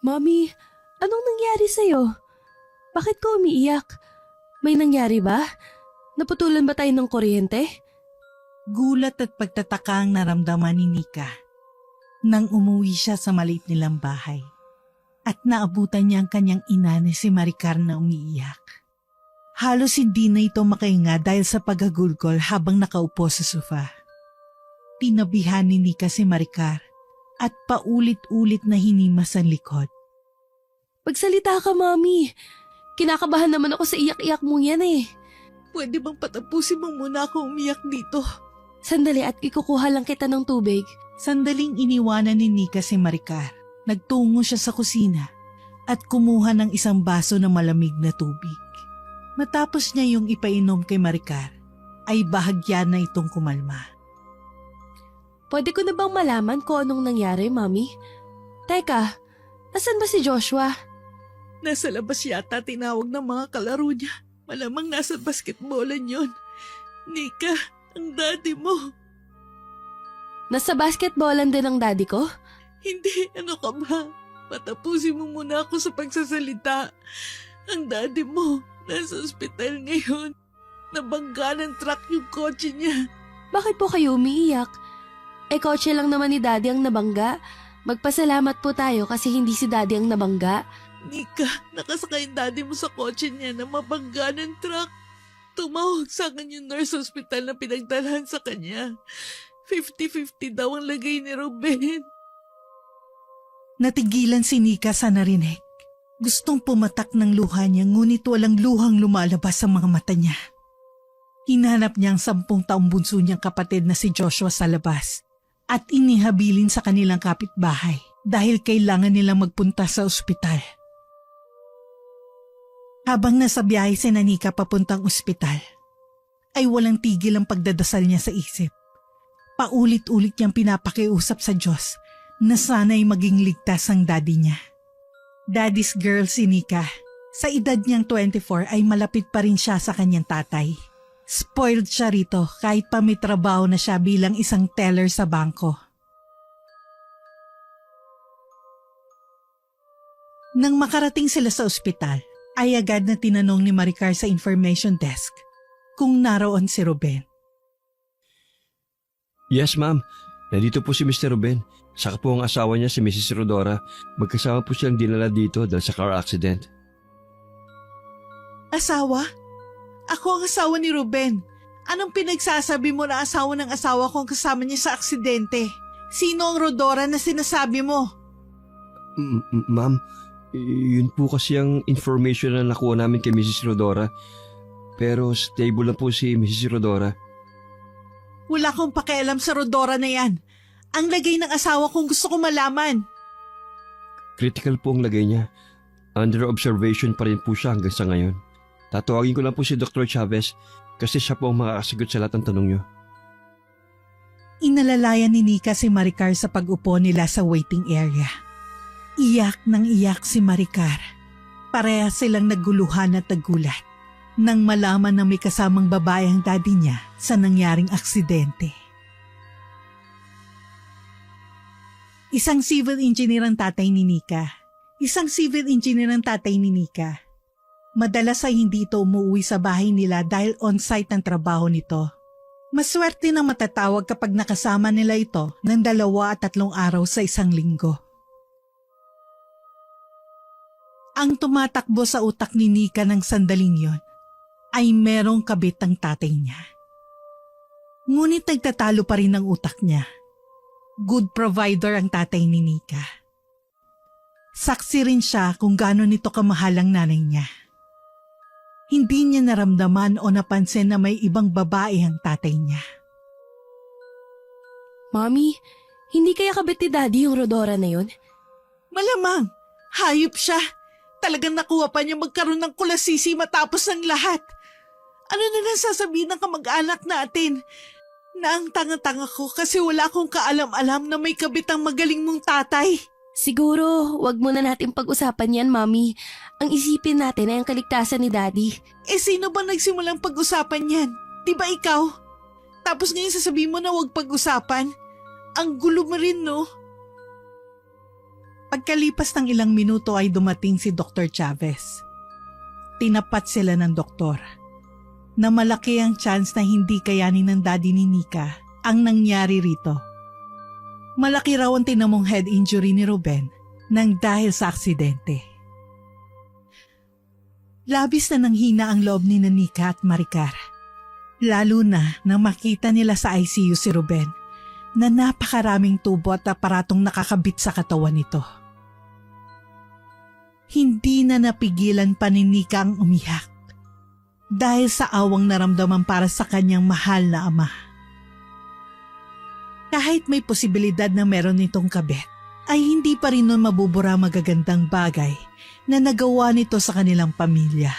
Mommy, anong nangyari sa'yo? Bakit ka umiiyak? May nangyari ba? Naputulan ba tayo ng kuryente? Gulat at pagtataka ang naramdaman ni Nika nang umuwi siya sa maliit nilang bahay at naabutan niya ang kanyang ina na si Maricar na umiiyak. Halos hindi na ito makahinga dahil sa paghagulgol habang nakaupo sa sofa. Tinabihan ni Nika si Maricar at paulit-ulit na hinimas ang likod. Pagsalita ka, Mommy. Kinakabahan naman ako sa iyak-iyak mo yan eh. Pwede bang patapusin mo muna ako umiyak dito? Sandali at ikukuha lang kita ng tubig. Sandaling iniwanan ni Nika si Maricar. Nagtungo siya sa kusina at kumuha ng isang baso ng malamig na tubig. Matapos niya yung ipainom kay Maricar, ay bahagya na itong kumalma. Pwede ko na bang malaman kung anong nangyari, Mommy? Teka, nasan ba si Joshua? Nasa labas yata tinawag ng mga kalaro niya. Malamang nasa basketballan yon. Nika, ang daddy mo. Nasa basketballan din ang daddy ko? Hindi, ano ka ba? Patapusin mo muna ako sa pagsasalita. Ang daddy mo, nasa ospital ngayon. Nabangga ng truck yung kotse niya. Bakit po kayo umiiyak? Kotse lang naman ni daddy ang nabangga. Magpasalamat po tayo kasi hindi si daddy ang nabangga. Nika, nakasakay yung daddy mo sa kotse niya na mabangga ng truck. Tumawag sa akin yung nurse hospital na pinagdalhan sa kanya. 50-50 daw ang lagay ni Ruben. Natigilan si Nika sa narinig. Gustong pumatak ng luha niya ngunit walang luhang lumalabas sa mga mata niya. Hinanap niya ang 10 taong bunso niyang kapatid na si Joshua sa labas at inihabilin sa kanilang kapitbahay dahil kailangan nilang magpunta sa ospital. Habang nasa biyahe si Nika papuntang ospital, ay walang tigil ang pagdadasal niya sa isip. Paulit-ulit niyang pinapakiusap sa Diyos na sana'y maging ligtas ang daddy niya. Daddy's girl si Nika. Sa edad niyang 24 ay malapit pa rin siya sa kanyang tatay. Spoiled siya rito kahit pa may trabaho na siya bilang isang teller sa bangko. Nang makarating sila sa ospital, ay agad na tinanong ni Maricar sa information desk kung naroon si Ruben. Yes, ma'am. Nandito po si Mr. Ruben. Saka po ang asawa niya si Mrs. Rodora. Magkasama po silang dinala dito dahil sa car accident. Asawa? Ako ang asawa ni Ruben. Anong pinagsasabi mo na asawa ng asawa kong kasama niya sa aksidente? Sino ang Rodora na sinasabi mo? Ma'am, yun po kasi ang information na nakuha namin kay Mrs. Rodora. Pero stable lang po si Mrs. Rodora. Wala akong pakialam sa Rodora na yan. Ang lagay ng asawa kong gusto kong malaman. Critical po ang lagay niya. Under observation pa rin po siya hanggang sa ngayon. Tatawagin ko lang po si Dr. Chavez kasi siya po ang makakasagot sa lahat ng tanong niyo. Inalalayan ni Nika si Maricar sa pag-upo nila sa waiting area. Iyak nang iyak si Maricar. Pareha silang naguluhan at nagulat nang malaman na may kasamang babae ang daddy niya sa nangyaring aksidente. Isang civil engineer ang tatay ni Nika. Madalas ay hindi ito umuwi sa bahay nila dahil on-site ang trabaho nito. Maswerte na matatawag kapag nakasama nila ito ng 2 at 3 araw sa isang linggo. Ang tumatakbo sa utak ni Nika ng sandaling yon ay merong kabit ang tatay niya. Ngunit nagtatalo pa rin ang utak niya. Good provider ang tatay ni Nika. Saksi rin siya kung gaano nito kamahal ang nanay niya. Hindi niya naramdaman o napansin na may ibang babae ang tatay niya. Mommy, hindi kaya kabit ni daddy yung Rodora na yun? Malamang, hayop siya. Talagang nakuha pa niya magkaroon ng kulasisi matapos ng lahat. Ano na lang sasabihin ng kamag-anak natin? Na ang tanga-tanga ko kasi wala akong kaalam-alam na may kabit ang magaling mong tatay. Siguro, wag muna natin pag-usapan yan, Mommy. Ang isipin natin ay ang kaligtasan ni Daddy. Sino ba nagsimulang pag-usapan yan? Di ba ikaw? Tapos ngayon sasabihin mo na wag pag-usapan? Ang gulo mo rin, no? Pagkalipas ng ilang minuto ay dumating si Dr. Chavez. Tinapat sila ng doktor na malaki ang chance na hindi kayanin ng daddy ni Nika ang nangyari rito. Malaki raw ang tinamong head injury ni Ruben nang dahil sa aksidente. Labis na nanghina ang loob ni Nika at Maricar. Lalo na nang makita nila sa ICU si Ruben na napakaraming tubo at aparatong nakakabit sa katawan nito. Hindi na napigilan pa ni Nika ang umiyak dahil sa awang naramdaman para sa kanyang mahal na ama. Kahit may posibilidad na meron nitong kabit, ay hindi pa rin nun mabubura magagandang bagay na nagawa nito sa kanilang pamilya.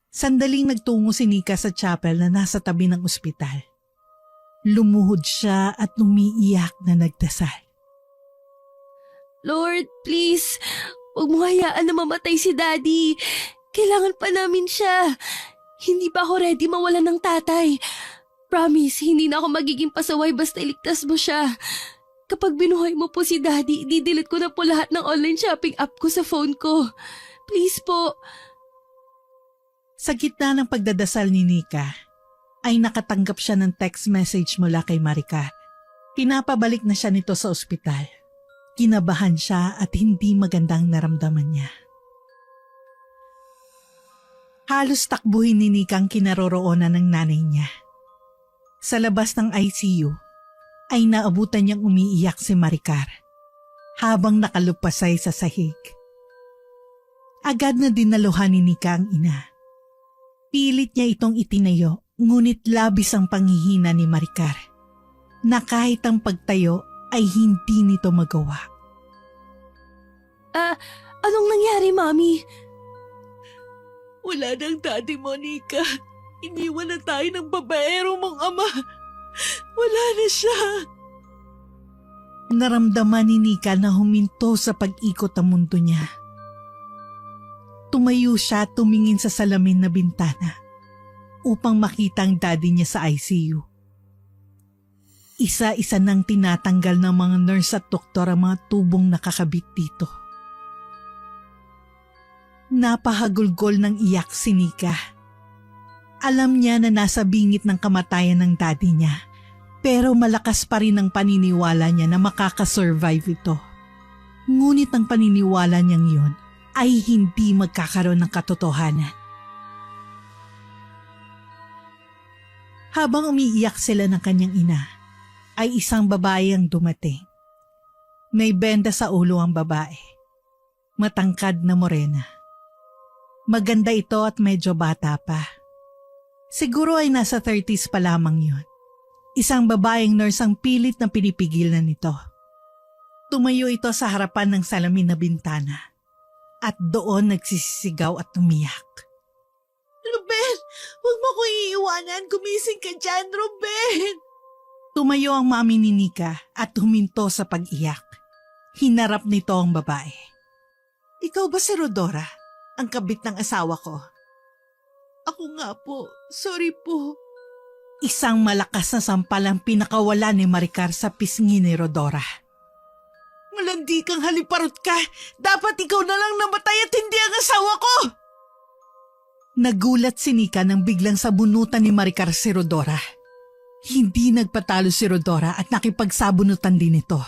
Sandaling nagtungo si Nika sa chapel na nasa tabi ng ospital. Lumuhod siya at umiiyak na nagdasal. Lord, please, huwag mo hayaan na mamatay si Daddy. Kailangan pa namin siya. Hindi pa ako ready mawalan ng tatay. Promise, hindi na ako magiging pasaway basta iligtas mo siya. Kapag binuhay mo po si Daddy, didelete ko na po lahat ng online shopping app ko sa phone ko. Please po. Sa gitna ng pagdadasal ni Nika, ay nakatanggap siya ng text message mula kay Maricar. Pinapabalik na siya nito sa ospital. Kinabahan siya at hindi magandang naramdaman niya. Halos takbuhin ni Nika ang kinaroroonan ng nanay niya. Sa labas ng ICU, ay naabutan niyang umiiyak si Maricar habang nakalupasay sa sahig. Agad na dinaluhan ni Nika ang ina. Pilit niya itong itinayo, ngunit labis ang panghihina ni Maricar na kahit ang pagtayo ay hindi nito magawa. Anong nangyari, Mami? Wala nang daddy mo, Nika. Iniwan na tayo ng babaero mong ama. Wala na siya. Naramdaman ni Nika na huminto sa pag-ikot ang mundo niya. Tumayo siya at tumingin sa salamin na bintana upang makita ang daddy niya sa ICU. Isa-isa nang tinatanggal ng mga nurse at doktor ang mga tubong nakakabit dito. Napahagulgol ng iyak si Nika. Alam niya na nasa bingit ng kamatayan ng daddy niya, pero malakas pa rin ang paniniwala niya na makakasurvive ito. Ngunit ang paniniwala niyang yun ay hindi magkakaroon ng katotohanan. Habang umiiyak sila ng kanyang ina, ay isang babae ang dumating. May benda sa ulo ang babae. Matangkad na morena. Maganda ito at medyo bata pa. Siguro ay nasa 30s pa lamang yun. Isang babaeng nurse ang pilit na pinipigilan nito. Tumayo ito sa harapan ng salamin na bintana at doon nagsisisigaw at umiyak. Ruben! Huwag mo ko iiwanan! Gumising ka dyan, Ruben! Tumayo ang mami ni Nika at huminto sa pag-iyak. Hinarap nito ang babae. Ikaw ba si Rodora? Ang kabit ng asawa ko? Ako nga po. Sorry po. Isang malakas na sampal ang pinakawala ni Maricar sa pisngi ni Rodora. Malandi kang haliparot ka! Dapat ikaw na lang namatay at hindi ang asawa ko! Nagulat si Nika nang biglang sabunutan ni Maricar si Rodora. Hindi nagpatalo si Rodora at nakipagsabunutan din ito.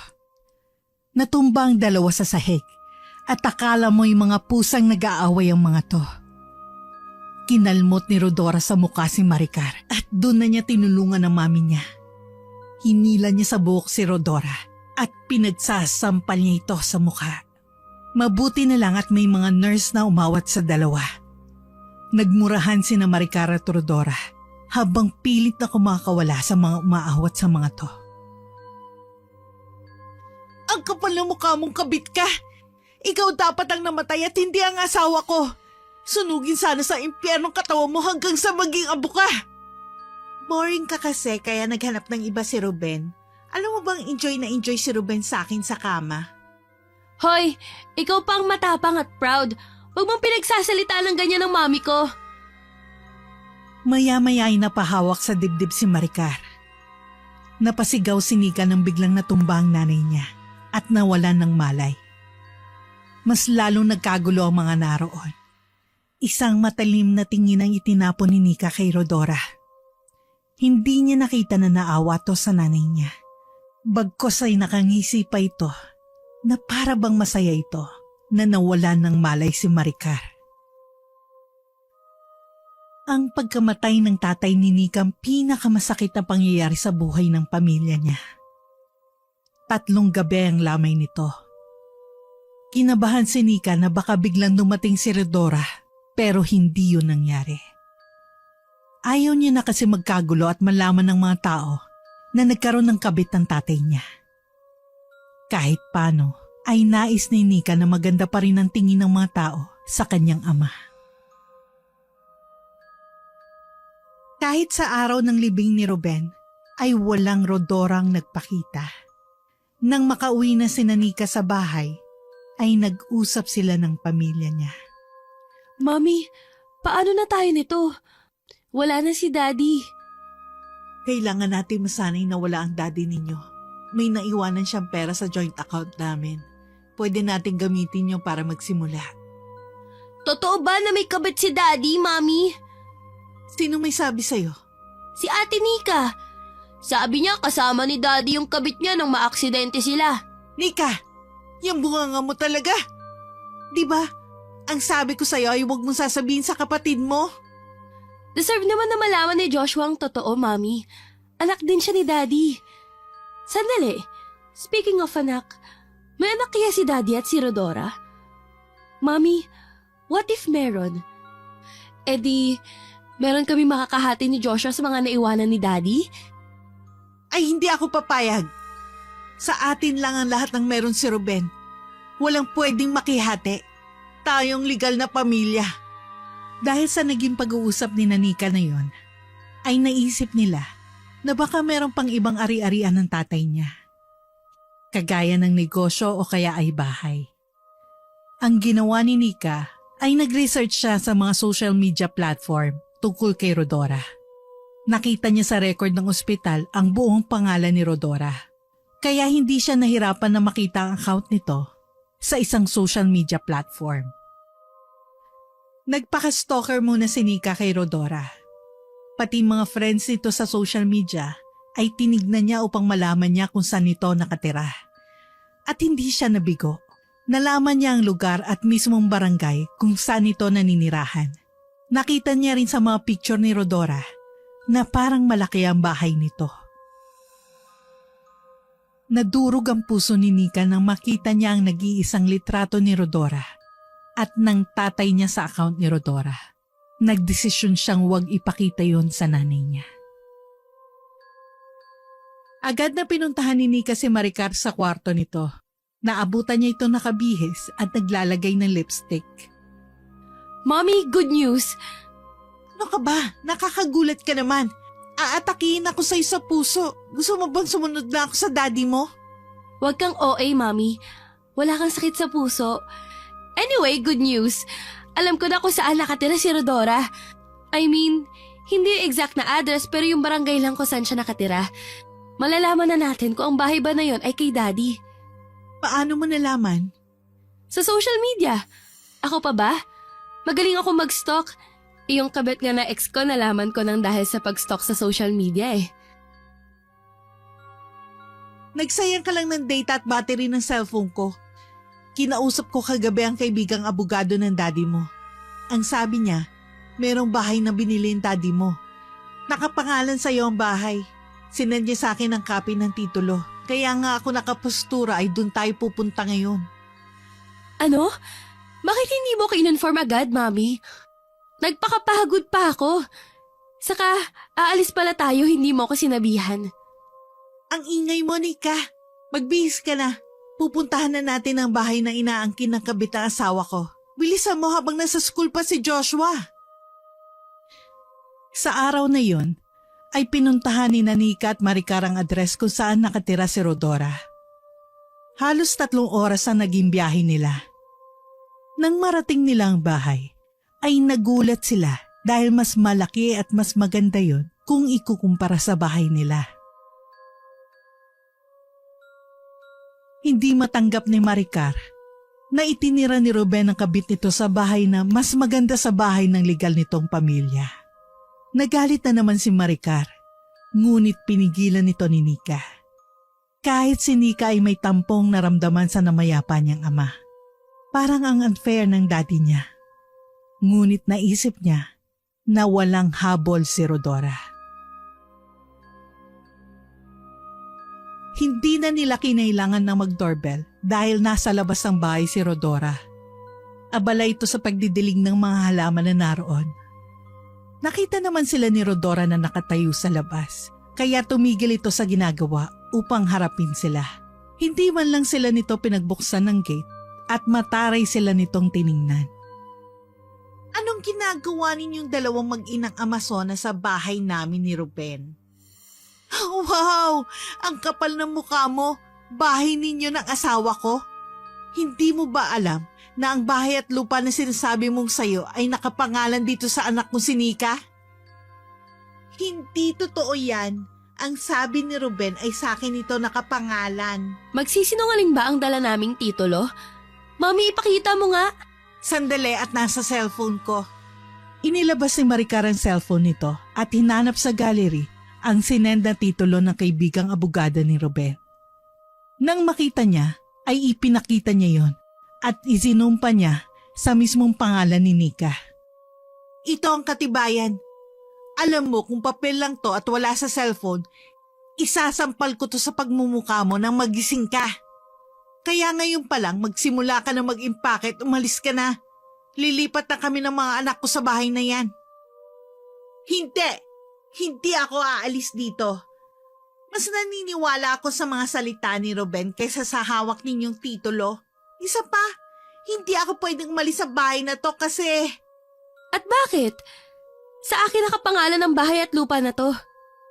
Natumba ang dalawa sa sahig at akala mo'y mga pusang nag-aaway ang mga to. Kinalmot ni Rodora sa mukha si Maricar at doon na niya tinulungan ang mami niya. Hinila niya sa buhok si Rodora at pinagsasampal niya ito sa mukha. Mabuti na lang at may mga nurse na umawat sa dalawa. Nagmurahan sina Maricar at Rodora habang pilit na kumakawala sa mga umaawat sa mga to. Ang kapal ng mukha mong kabit ka! Ikaw dapat ang namatay at hindi ang asawa ko! Sunugin sana sa impyernong katawan mo hanggang sa maging abo ka! Boring ka kasi kaya naghanap ng iba si Ruben. Alam mo bang enjoy na enjoy si Ruben sa akin sa kama? Hoy, ikaw pang matapang at proud. Huwag mong pinagsasalita ng ganyan ng mami ko. Maya-maya ay napahawak sa dibdib si Maricar. Napasigaw si Nika nang biglang natumba ang nanay niya at nawalan ng malay. Mas lalong nagkagulo ang mga naroon. Isang matalim na tingin ang itinapon ni Nika kay Rodora. Hindi niya nakita na naawa to sa nanay niya. Bagkos ay nakangisi pa ito na para bang masaya ito na nawalan ng malay si Maricar. Ang pagkamatay ng tatay ni Nika ang pinakamasakit na pangyayari sa buhay ng pamilya niya. 3 gabi ang lamay nito. Kinabahan si Nika na baka biglang dumating si Rodora pero hindi yun nangyari. Ayaw niya na kasi magkagulo at malaman ng mga tao na nagkaroon ng kabit ang tatay niya. Kahit paano ay nais ni Nika na maganda pa rin ang tingin ng mga tao sa kanyang ama. Kahit sa araw ng libing ni Ruben ay walang Rodorang nagpakita. Nang makauwi na si Nika sa bahay, ay nag-usap sila ng pamilya niya. Mami, paano na tayo nito? Wala na si Daddy. Kailangan natin masanay na wala ang daddy ninyo. May naiwanan siyang pera sa joint account namin. Pwede natin gamitin yun para magsimula. Totoo ba na may kabit si Daddy, Mami? Sino may sabi sa'yo? Si Ate Nika. Sabi niya kasama ni Daddy yung kabit niya nang maaksidente sila. Nika, yung bunganga mo talaga. Di ba? Ang sabi ko sa'yo ay huwag mong sasabihin sa kapatid mo. Deserve naman na malaman ni Joshua ang totoo, Mami. Anak din siya ni Daddy. Sandali, speaking of anak, may anak kaya si Daddy at si Rodora? Mami, what if meron? Eh di, meron kami makakahati ni Joshua sa mga naiwanan ni Daddy? Ay hindi ako papayag. Sa atin lang ang lahat ng meron si Ruben. Walang pwedeng makihati. Tayong legal na pamilya. Dahil sa naging pag-uusap ni Nika na yon, ay naisip nila na baka meron pang ibang ari-arian ng tatay niya. Kagaya ng negosyo o kaya ay bahay. Ang ginawa ni Nika ay nag-research siya sa mga social media platform tungkol kay Rodora. Nakita niya sa record ng ospital ang buong pangalan ni Rodora. Kaya hindi siya nahirapan na makita ang account nito sa isang social media platform. Nagpaka-stalker muna si Nika kay Rodora. Pati mga friends nito sa social media ay tinignan niya upang malaman niya kung saan ito nakatira. At hindi siya nabigo. Nalaman niya ang lugar at mismong barangay kung saan ito naninirahan. Nakita niya rin sa mga picture ni Rodora na parang malaki ang bahay nito. Nadurog ang puso ni Nika nang makita niya ang nag-iisang litrato ni Rodora at ng tatay niya sa account ni Rodora. Nagdesisyon siyang huwag ipakita yon sa nanay niya. Agad na pinuntahan ni Nika si Maricar sa kwarto nito. Naabutan niya ito nakabihis at naglalagay ng lipstick. Mommy, good news! Ano ka ba? Nakakagulat ka naman. Aatakihin ako sa'yo sa puso. Gusto mo bang sumunod na ako sa daddy mo? Huwag kang OA, Mommy. Wala kang sakit sa puso. Anyway, good news. Alam ko na kung saan nakatira si Rodora. I mean, hindi yung exact na address pero yung barangay lang kung saan siya nakatira. Malalaman na natin kung ang bahay ba na yon ay kay Daddy. Paano mo nalaman? Sa social media. Ako pa ba? Magaling ako mag-stalk. Yung kabit nga na ex ko nalaman ko nang dahil sa pag-stalk sa social media eh. Nagsayang ka lang ng data at battery ng cellphone ko. Kinausap ko kagabi ang kaibigang abogado ng daddy mo. Ang sabi niya, merong bahay na binili ng daddy mo. Nakapangalan sa'yo ang bahay. Sinend niya sa akin ang copy ng titulo. Kaya nga ako nakapostura ay dun tayo pupunta ngayon. Ano? Bakit hindi mo ko in-inform agad, Mami? Nagpakapagod pa ako. Saka, aalis pala tayo, hindi mo ko sinabihan. Ang ingay mo, Nika. Magbihis ka na. Pupuntahan na natin ang bahay na inaangkin ng kabit ng asawa ko. Bilisan mo habang nasa school pa si Joshua. Sa araw na yon, ay pinuntahan ni Nika at Maricar ang address kung saan nakatira si Rodora. Halos 3 oras ang naging biyahe nila. Nang marating nila ang bahay, ay nagulat sila dahil mas malaki at mas maganda yon kung ikukumpara sa bahay nila. Hindi matanggap ni Maricar na itinira ni Ruben ang kabit nito sa bahay na mas maganda sa bahay ng legal nitong pamilya. Nagalit na naman si Maricar, ngunit pinigilan nito ni Nika. Kahit si Nika ay may tampong naramdaman sa namayapa niyang ama. Parang ang unfair ng daddy niya. Ngunit naisip niya na walang habol si Rodora. Hindi na nila kinailangan na mag-doorbell dahil nasa labas ng bahay si Rodora. Abala ito sa pagdidilig ng mga halaman na naroon. Nakita naman sila ni Rodora na nakatayo sa labas, kaya tumigil ito sa ginagawa upang harapin sila. Hindi man lang sila nito pinagbuksan ng gate at mataray sila nitong tiningnan. Anong ginagawa ninyong dalawang mag-inang Amazona sa bahay namin ni Ruben? Wow! Ang kapal ng mukha mo! Bahay ninyo ng asawa ko? Hindi mo ba alam na ang bahay at lupa na sinasabi mong sayo ay nakapangalan dito sa anak mo si Nika? Hindi totoo yan. Ang sabi ni Ruben ay sa akin ito nakapangalan. Magsisinungaling ba ang dala naming titulo? Mami, ipakita mo nga. Sandali at nasa cellphone ko. Inilabas ni Maricar ang cellphone nito at hinanap sa gallery ang sinend na titulo ng kaibigang abogada ni Ruben. Nang makita niya, ay ipinakita niya yon at isinumpa niya sa mismong pangalan ni Nika. Ito ang katibayan. Alam mo kung papel lang to at wala sa cellphone, isasampal ko to sa pagmumukha mo nang magising ka. Kaya ngayon pa lang magsimula ka na mag-impake at umalis ka na. Lilipat na kami ng mga anak ko sa bahay na yan. Hindi! Hindi ako aalis dito. Mas naniniwala ako sa mga salita ni Ruben kaysa sa hawak ninyong titulo. Isa pa, hindi ako pwedeng umalis sa bahay na to kasi... At bakit? Sa akin nakapangalan ng bahay at lupa na to.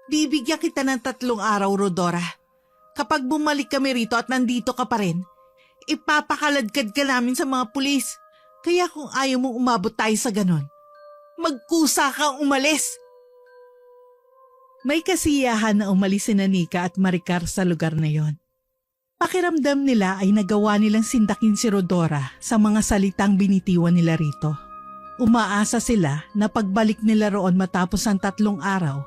Bibigyan kita ng 3 araw, Rodora. Kapag bumalik kami rito at nandito ka pa rin, ipapakaladkad ka namin sa mga pulis. Kaya kung ayaw mong umabot tayo sa ganon, magkusa kang umalis. May kasiyahan na umalis si Nika at Maricar sa lugar na yon. Pakiramdam nila ay nagawa nilang sindakin si Rodora sa mga salitang binitiwan nila rito. Umaasa sila na pagbalik nila roon matapos ang 3 araw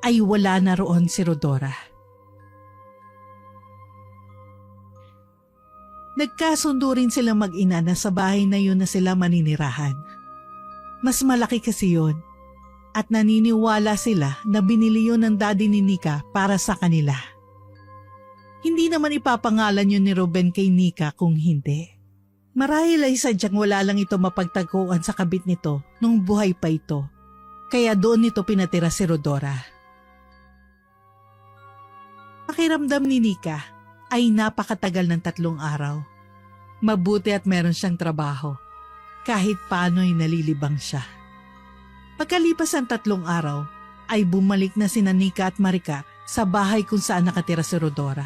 ay wala na roon si Rodora. Nagkasundo rin silang mag-ina na sa bahay na yun na sila maninirahan. Mas malaki kasi yun. At naniniwala sila na binili yun ng daddy ni Nika para sa kanila. Hindi naman ipapangalan yun ni Ruben kay Nika kung hindi. Marahil ay sadyang wala lang ito mapagtagpuan sa kabit nito nung buhay pa ito. Kaya doon nito pinatira si Rodora. Pakiramdam ni Nika ay napakatagal ng 3 araw. Mabuti at meron siyang trabaho. Kahit paano'y nalilibang siya. Pagkalipas ang 3 araw, ay bumalik na sina Nika at Maricar sa bahay kung saan nakatira si Rodora.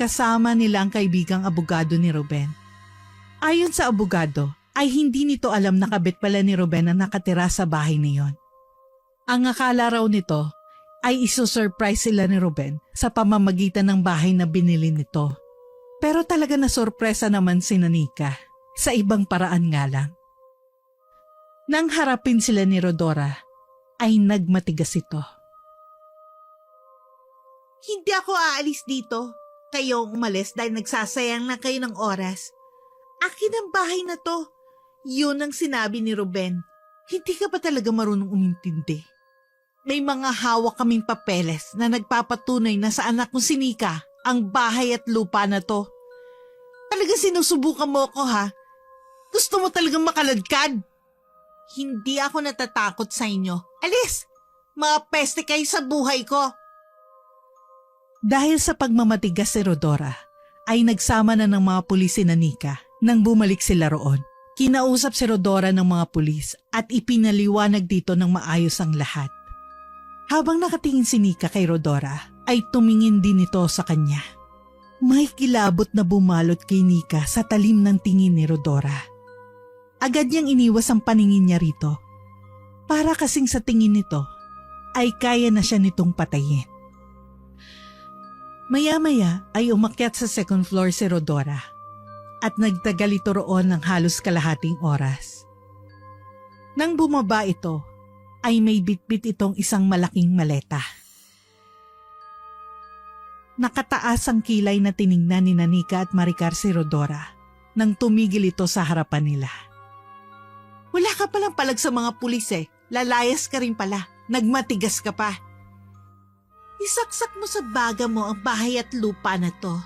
Kasama nila ang kaibigang abogado ni Ruben. Ayon sa abogado, ay hindi nito alam na kabit pala ni Ruben ang nakatira sa bahay na yon. Ang akala raw nito ay iso-surprise sila ni Ruben sa pamamagitan ng bahay na binili nito. Pero talaga na sorpresa naman si Nika, sa ibang paraan nga lang. Nang harapin sila ni Rodora, ay nagmatigas ito. Hindi ako aalis dito. Kayo umalis dahil nagsasayang na kayo ng oras. Akin ang bahay na to. Yun ang sinabi ni Ruben. Hindi ka ba talaga marunong umintindi? May mga hawak kaming papeles na nagpapatunay na sa anak kong si Nika ang bahay at lupa na to. Talaga sinusubukan mo ako ha? Gusto mo talagang makaladkad? Hindi ako natatakot sa inyo. Alis! Mga peste kayo sa buhay ko. Dahil sa pagmamatigas si Rodora, ay nagsama na ng mga pulis si Nika nang bumalik sila roon. Kinausap si Rodora ng mga pulis at ipinaliwanag dito ng maayos ang lahat. Habang nakatingin si Nika kay Rodora, ay tumingin din ito sa kanya. May kilabot na bumalot kay Nika sa talim ng tingin ni Rodora. Agad niyang iniwas ang paningin niya rito. Para kasing sa tingin nito, ay kaya na siya nitong patayin. Maya-maya ay umakyat sa second floor si Rodora at nagtagal ito roon ng halos kalahating oras. Nang bumaba ito, ay may bitbit itong isang malaking maleta. Nakataas ang kilay na tiningnan ni Nanika at Maricar si Rodora nang tumigil ito sa harapan nila. Wala ka palang palag sa mga pulis eh. Lalayas ka rin pala. Nagmatigas ka pa. Isaksak mo sa baga mo ang bahay at lupa na to.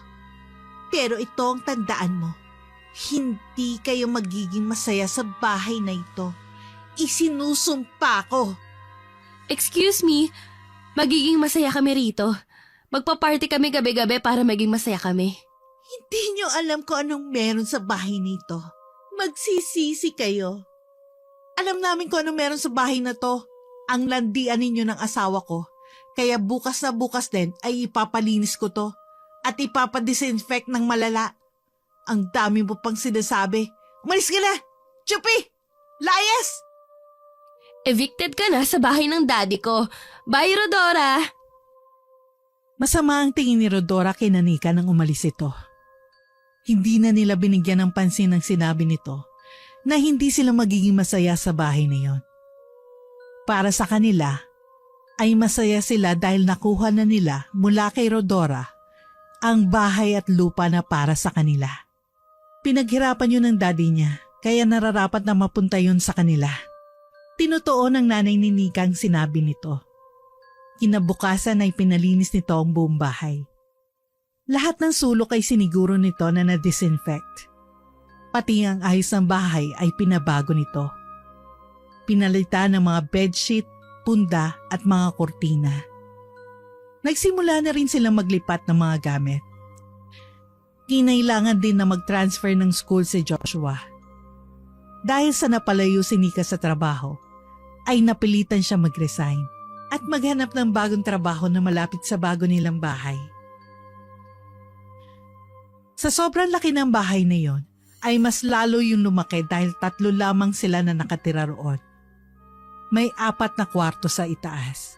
Pero ito ang tandaan mo. Hindi kayo magiging masaya sa bahay na ito. Isinusumpa ko. Excuse me, magiging masaya kami rito. Magpa-party kami gabi-gabi para maging masaya kami. Hindi nyo alam kung anong meron sa bahay nito. Magsisisi kayo. Alam namin kung anong meron sa bahay na to. Ang landian ninyo ng asawa ko. Kaya bukas na bukas din ay ipapalinis ko to. At ipapadisinfect ng malala. Ang dami mo pang sinasabi. Umalis ka na! Chupi! Layas! Evicted ka na sa bahay ng daddy ko. Bye, Rodora! Masama ang tingin ni Rodora kay Nanika nang umalis ito. Hindi na nila binigyan ng pansin ang sinabi nito na hindi sila magiging masaya sa bahay na yon. Para sa kanila, ay masaya sila dahil nakuha na nila mula kay Rodora ang bahay at lupa na para sa kanila. Pinaghirapan yun ng daddy niya, kaya nararapat na mapunta yun sa kanila. Tinutuon ng nanay ni Nika ang sinabi nito. Kinabukasan ay pinalinis nito ang buong bahay. Lahat ng sulok ay siniguro nito na na-disinfect. Pati ang ayos ng bahay ay pinabago nito. Pinalitan ng mga bedsheet, punda at mga kurtina. Nagsimula na rin silang maglipat ng mga gamit. Kinailangan din na mag-transfer ng school si Joshua. Dahil sa napalayo si Nika sa trabaho, ay napilitan siya mag-resign at maghanap ng bagong trabaho na malapit sa bago nilang bahay. Sa sobrang laki ng bahay na yon, ay mas lalo yung lumaki dahil 3 lamang sila na nakatira roon. May 4 na kwarto sa itaas.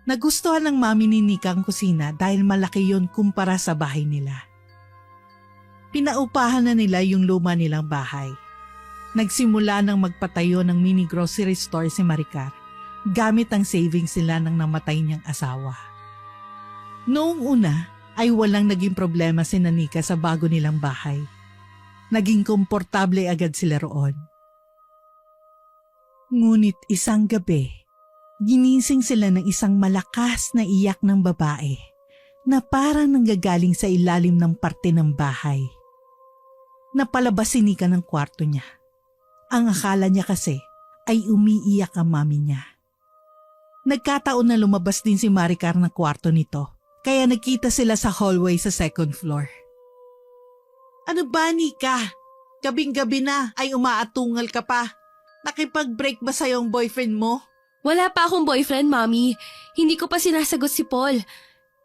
Nagustuhan ng mami ni Nika ang kusina dahil malaki yon kumpara sa bahay nila. Pinaupahan na nila yung luma nilang bahay. Nagsimula ng magpatayo ng mini grocery store si Maricar gamit ang savings nila ng namatay niyang asawa. Noong una ay walang naging problema si Nanika sa bago nilang bahay. Naging komportable agad sila roon. Ngunit isang gabi, ginising sila ng isang malakas na iyak ng babae na parang nanggagaling sa ilalim ng parte ng bahay. Napalabas si Nika ng kwarto niya. Ang akala niya kasi ay umiiyak ang mami niya. Nagkataon na lumabas din si Maricar ng kwarto nito, kaya nagkita sila sa hallway sa second floor. Ano ba, Nika? Gabing-gabi na ay umaatungal ka pa. Nakipag-break ba sa'yo ang boyfriend mo? Wala pa akong boyfriend, Mommy. Hindi ko pa sinasagot si Paul.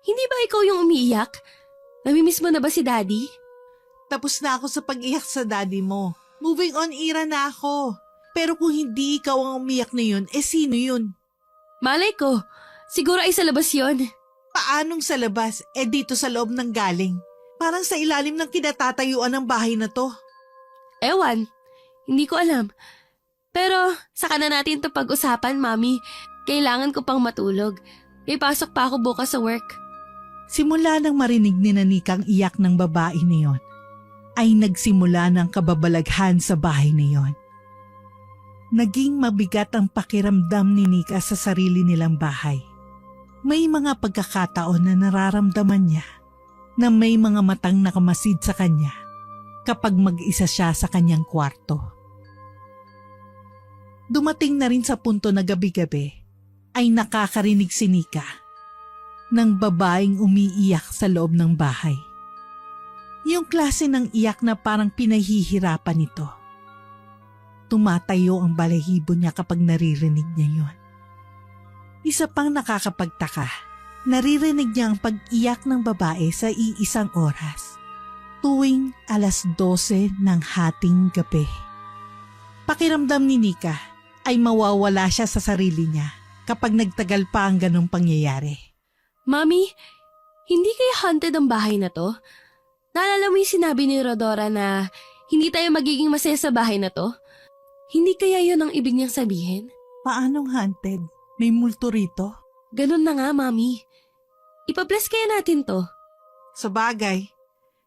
Hindi ba ikaw yung umiiyak? Namimiss mo na ba si Daddy? Tapos na ako sa pag-iyak sa daddy mo. Moving on era na ako. Pero kung hindi ikaw ang umiyak na yun, sino yun? Malay ko. Siguro ay sa labas yon. Paanong sa labas? Dito sa loob ng galing. Parang sa ilalim ng kinatatayuan ng bahay na to. Ewan. Hindi ko alam. Pero saka na natin ito pag-usapan, Mami. Kailangan ko pang matulog. May pasok pa ako bukas sa work. Simula nang marinig ni Nanika ang iyak ng babae na yon, ay nagsimula ng kababalaghan sa bahay na yon. Naging mabigat ang pakiramdam ni Nika sa sarili nilang bahay. May mga pagkakataon na nararamdaman niya na may mga matang nakamasid sa kanya kapag mag-isa siya sa kanyang kwarto. Dumating na rin sa punto na gabi-gabi ay nakakarinig si Nika ng babaeng umiiyak sa loob ng bahay. Yung klase ng iyak na parang pinahihirapan ito. Tumatayo ang balahibo niya kapag naririnig niya yon. Isa pang nakakapagtaka, naririnig niya ang pag-iyak ng babae sa iisang oras, tuwing 12:00 ng hating gabi. Pakiramdam ni Nika ay mawawala siya sa sarili niya kapag nagtagal pa ang ganong pangyayari. Mami, Hindi kaya haunted ang bahay na to? Naalala mo yung sinabi ni Rodora na hindi tayo magiging masaya sa bahay na to? Hindi kaya yun ang ibig niyang sabihin? Paanong haunted? May multo rito? Ganun na nga, Mami. Ipa-bless kaya natin to. Sa bagay.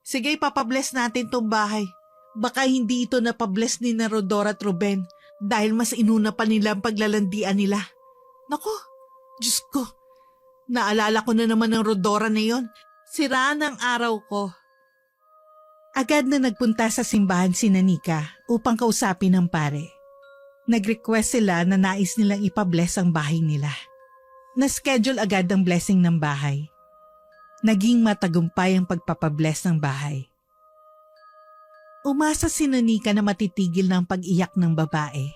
Sige, ipapabless natin tong bahay. Baka hindi ito napabless ni na Rodora at Ruben dahil mas inuna pa nila ang paglalandian nila. Nako, Diyos ko. Naalala ko na naman ng Rodora na yon. Sira ng araw ko. Agad na nagpunta sa simbahan si Nanika upang kausapin ang pare. Nag-request sila na nais nilang ipabless ang bahay nila. Na-schedule agad ang blessing ng bahay. Naging matagumpay ang pagpapabless ng bahay. Umasa si Nanika na matitigil ng pag-iyak ng babae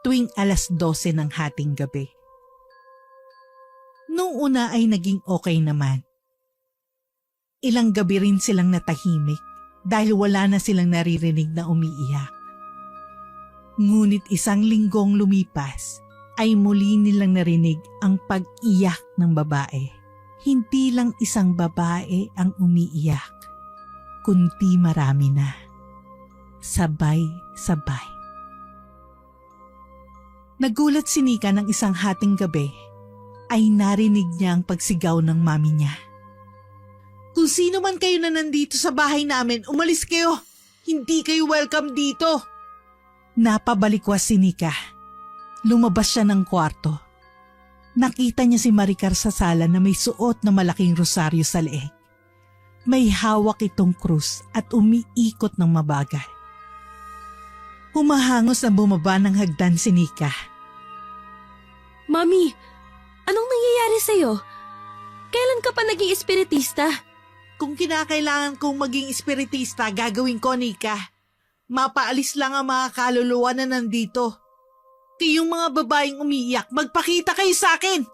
tuwing 12:00 ng hating gabi. Noong una ay naging okay naman. Ilang gabi rin silang natahimik dahil wala na silang naririnig na umiiyak. Ngunit isang linggong lumipas ay muli nilang narinig ang pag-iyak ng babae. Hindi lang isang babae ang umiiyak, kundi marami na. Sabay-sabay. Nagulat si Nika ng isang hating gabi ay narinig niya ang pagsigaw ng mami niya. Kung sino man kayo na nandito sa bahay namin, umalis kayo. Hindi kayo welcome dito. Napabalikwas si Nika. Lumabas siya ng kwarto. Nakita niya si Maricar sa sala na may suot na malaking rosaryo sa leeg. May hawak itong krus at umiikot ng mabagal. Humahangos na bumaba ng hagdan si Nika. Mami, anong nangyayari sa'yo? Kailan ka pa naging espiritista? Kung kinakailangan kong maging espiritista, gagawin ko, Nika. Mapaalis lang ang mga kaluluwa na nandito. Kayong mga babaeng umiiyak, magpakita kayo sa akin.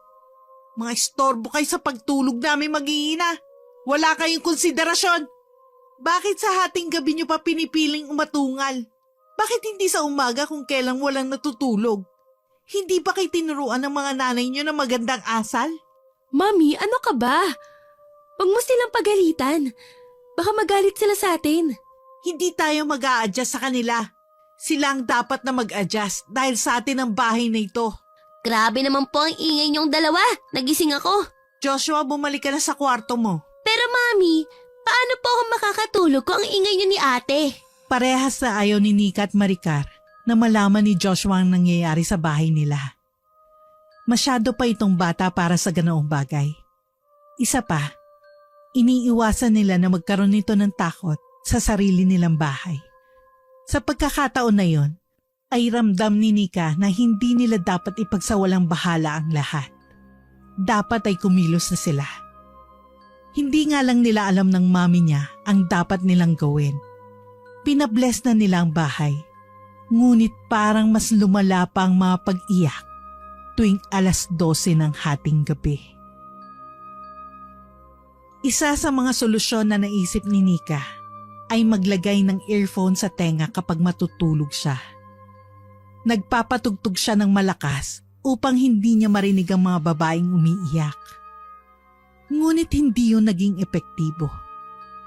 Mga istorbo kayo sa pagtulog namin mag-iina. Wala kayong konsiderasyon. Bakit sa hating gabi nyo pa pinipiling umatungal? Bakit hindi sa umaga kung kailang walang natutulog? Hindi ba kayo tinuruan ng mga nanay nyo na magandang asal? Mami, ano ka ba? Huwag mo silang pagalitan. Baka magalit sila sa atin. Hindi tayo mag-a-adjust sa kanila. Sila ang dapat na mag-adjust dahil sa atin ang bahay na ito. Grabe naman po ang ingay niyong dalawa. Nagising ako. Joshua, bumalik ka na sa kwarto mo. Pero Mami, paano po ako makakatulog kung ang ingay niyo ni ate? Parehas na ayaw ni Nika at Maricar na malaman ni Joshua ang nangyayari sa bahay nila. Masyado pa itong bata para sa ganoong bagay. Isa pa, iniiwasan nila na magkaroon nito ng takot sa sarili nilang bahay. Sa pagkakataon na yon, ay ramdam ni Nika na hindi nila dapat ipagsawalang bahala ang lahat. Dapat ay kumilos na sila. Hindi nga lang nila alam ng mami niya ang dapat nilang gawin. Pinabless na nila ang bahay, ngunit parang mas lumala pa ang mga pag-iyak tuwing 12:00 ng hating gabi. Isa sa mga solusyon na naisip ni Nika ay maglagay ng earphone sa tenga kapag matutulog siya. Nagpapatugtog siya ng malakas upang hindi niya marinig ang mga babaeng umiiyak. Ngunit hindi yun naging epektibo.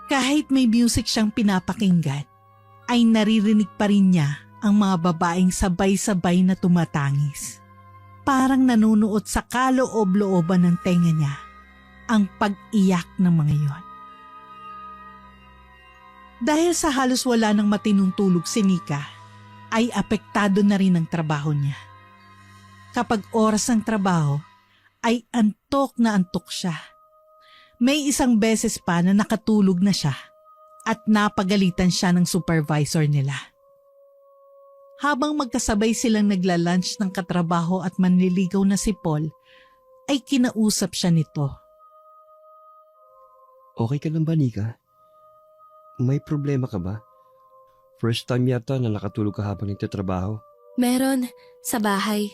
Kahit may music siyang pinapakinggan, ay naririnig pa rin niya ang mga babaeng sabay-sabay na tumatangis. Parang nanunuot sa kaloob-looban ng tenga niya ang pag-iyak ng mga yon. Dahil sa halos wala ng matinong tulog si Nika, ay apektado na rin ang trabaho niya. Kapag oras ng trabaho, ay antok na antok siya. May isang beses pa na nakatulog na siya at napagalitan siya ng supervisor nila. Habang magkasabay silang nagla-lunch ng katrabaho at manliligaw na si Paul, ay kinausap siya nito. Okay ka lang ba, Nika? May problema ka ba? First time yata na nakatulog ka habang nagtatrabaho. Meron, sa bahay.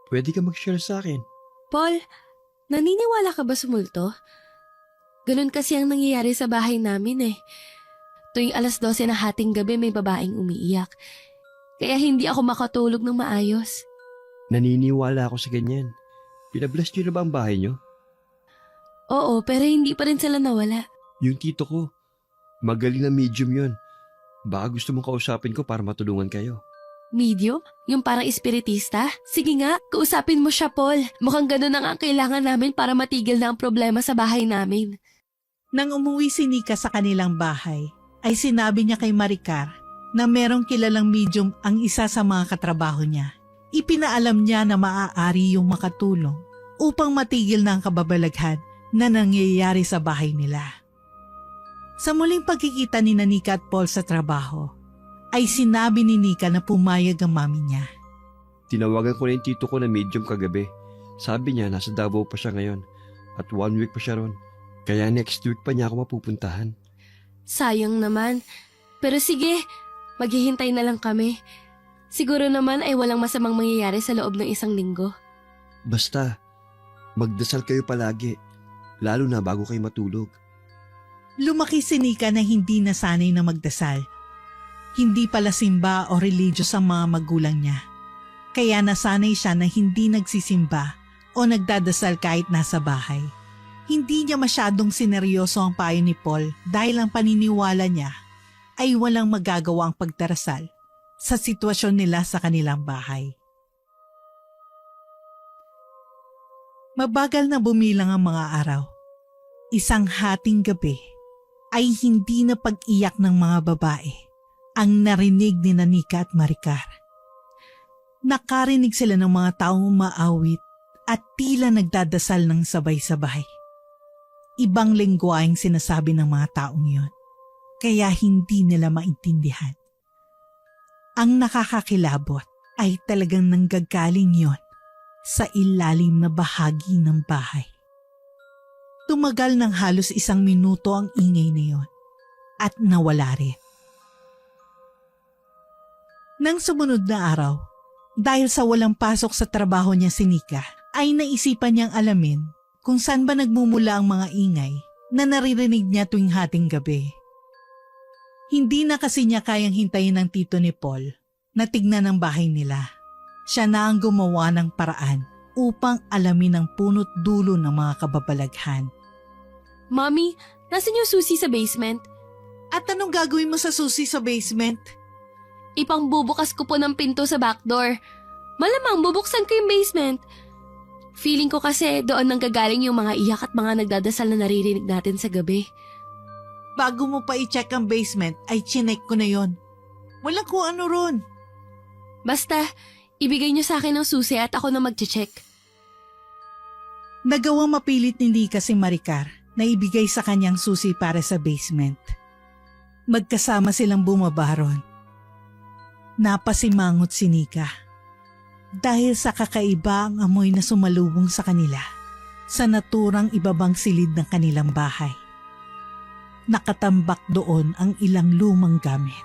Pwede ka mag-share sa akin. Paul, naniniwala ka ba sa multo? Ganun kasi ang nangyayari sa bahay namin eh. Tuwing 12:00 na hating gabi may babaeng umiiyak. Kaya hindi ako makatulog ng maayos. Naniniwala ako sa ganyan. Pinabless niyo na ba ang bahay niyo? Oo, pero hindi pa rin sila nawala. Yung tito ko, magaling na medium yun. Baka gusto mong kausapin ko para matulungan kayo. Medium? Yung parang espiritista? Sige nga, kausapin mo siya, Paul. Mukhang ganun na nga ang kailangan namin para matigil na ang problema sa bahay namin. Nang umuwi si Nika sa kanilang bahay, ay sinabi niya kay Maricar na merong kilalang medium ang isa sa mga katrabaho niya. Ipinaalam niya na maaari yung makatulong upang matigil na ang kababalaghan na nangyayari sa bahay nila. Sa muling pagkikita ni Nika at Paul sa trabaho, ay sinabi ni Nika na pumayag ang mami niya. Tinawagan ko na yung tito ko na medium kagabi. Sabi niya nasa Davao pa siya ngayon at 1 week pa siya ron. Kaya next week pa niya ako mapupuntahan. Sayang naman. Pero sige, maghihintay na lang kami. Siguro naman ay walang masamang mangyayari sa loob ng 1 linggo. Basta, magdasal kayo palagi. Lalo na bago kayo matulog. Lumaki si Nika na hindi nasanay na magdasal. Hindi pala simba o religious ang mga magulang niya. Kaya nasanay siya na hindi nagsisimba o nagdadasal kahit nasa bahay. Hindi niya masyadong sineryoso ang payo ni Paul dahil ang paniniwala niya ay walang magagawa ang pagdarasal sa sitwasyon nila sa kanilang bahay. Mabagal na bumilang ang mga araw. Isang hating gabi ay hindi na pag-iyak ng mga babae ang narinig ni Nika at Maricar. Nakarinig sila ng mga taong umaawit at tila nagdadasal ng sabay-sabay. Ibang lengguwaheng sinasabi ng mga taong yon, kaya hindi nila maintindihan. Ang nakakakilabot ay talagang nanggagaling yon sa ilalim na bahagi ng bahay. Tumagal ng halos 1 minuto ang ingay na yon at nawala rin. Nang sumunod na araw, dahil sa walang pasok sa trabaho niya si Nika, ay naisipan niyang alamin kung saan ba nagmumula ang mga ingay na naririnig niya tuwing hating gabi. Hindi na kasi niya kayang hintayin ng tito ni Paul na tignan ang bahay nila. Siya na ang gumawa ng paraan upang alamin ang punot dulo ng mga kababalaghan. Mommy, nasan yung susi sa basement? At anong gagawin mo sa susi sa basement? Ipangbubukas ko po ng pinto sa backdoor. Malamang bubuksan ko yung basement. Feeling ko kasi doon nanggagaling yung mga iyak at mga nagdadasal na naririnig natin sa gabi. Bago mo pa i-check ang basement, ay chinek ko na yon. Walang kung ano ron. Basta, ibigay niyo sa akin ang susi at ako na mag-check. Nagawang mapilit ni Nika si Maricar na ibigay sa kanyang susi para sa basement. Magkasama silang bumaba ron. Napasimangot si Nika dahil sa kakaiba ang amoy na sumalubong sa kanila sa naturang ibabang silid ng kanilang bahay. Nakatambak doon ang ilang lumang gamit.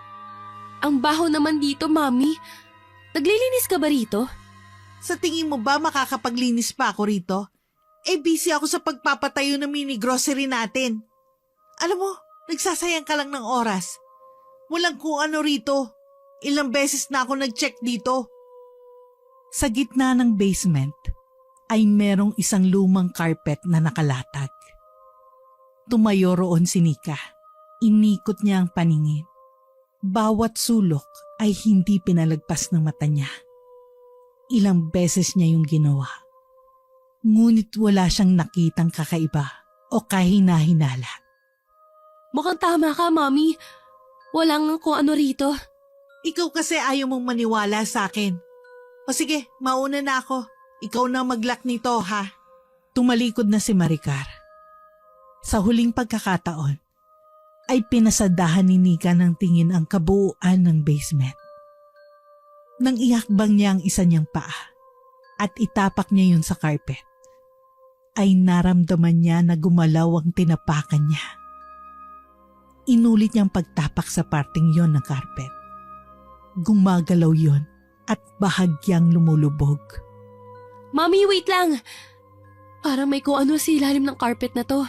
Ang baho naman dito, Mami. Naglilinis ka ba rito? Sa tingin mo ba makakapaglinis pa ako rito? Busy ako sa pagpapatayo ng mini grocery natin. Alam mo, nagsasayang ka lang ng oras. Walang kung ano rito. Ilang beses na ako nag-check dito. Sa gitna ng basement ay merong isang lumang carpet na nakalatag. Tumayo roon si Nika. Inikot niya ang paningin. Bawat sulok ay hindi pinalagpas ng mata niya. Ilang beses niya yung ginawa. Ngunit wala siyang nakitang kakaiba o kahina-hinala. Mukhang tama ka, Mami. Walang kung ano rito. Ikaw kasi ayaw mong maniwala sa akin. O sige, mauna na ako. Ikaw na mag-lock nito, ha? Tumalikod na si Maricar. Sa huling pagkakataon, ay pinasadahan ni Nika ng tingin ang kabuuan ng basement. Nang ihakbang niya ang isa niyang paa at itapak niya yun sa carpet, ay naramdaman niya na gumalaw ang tinapakan niya. Inulit niyang pagtapak sa parting yon ng carpet. Gumagalaw yon at bahagyang lumulubog. Mami, wait lang. Parang may kung ano sa ilalim ng carpet na to.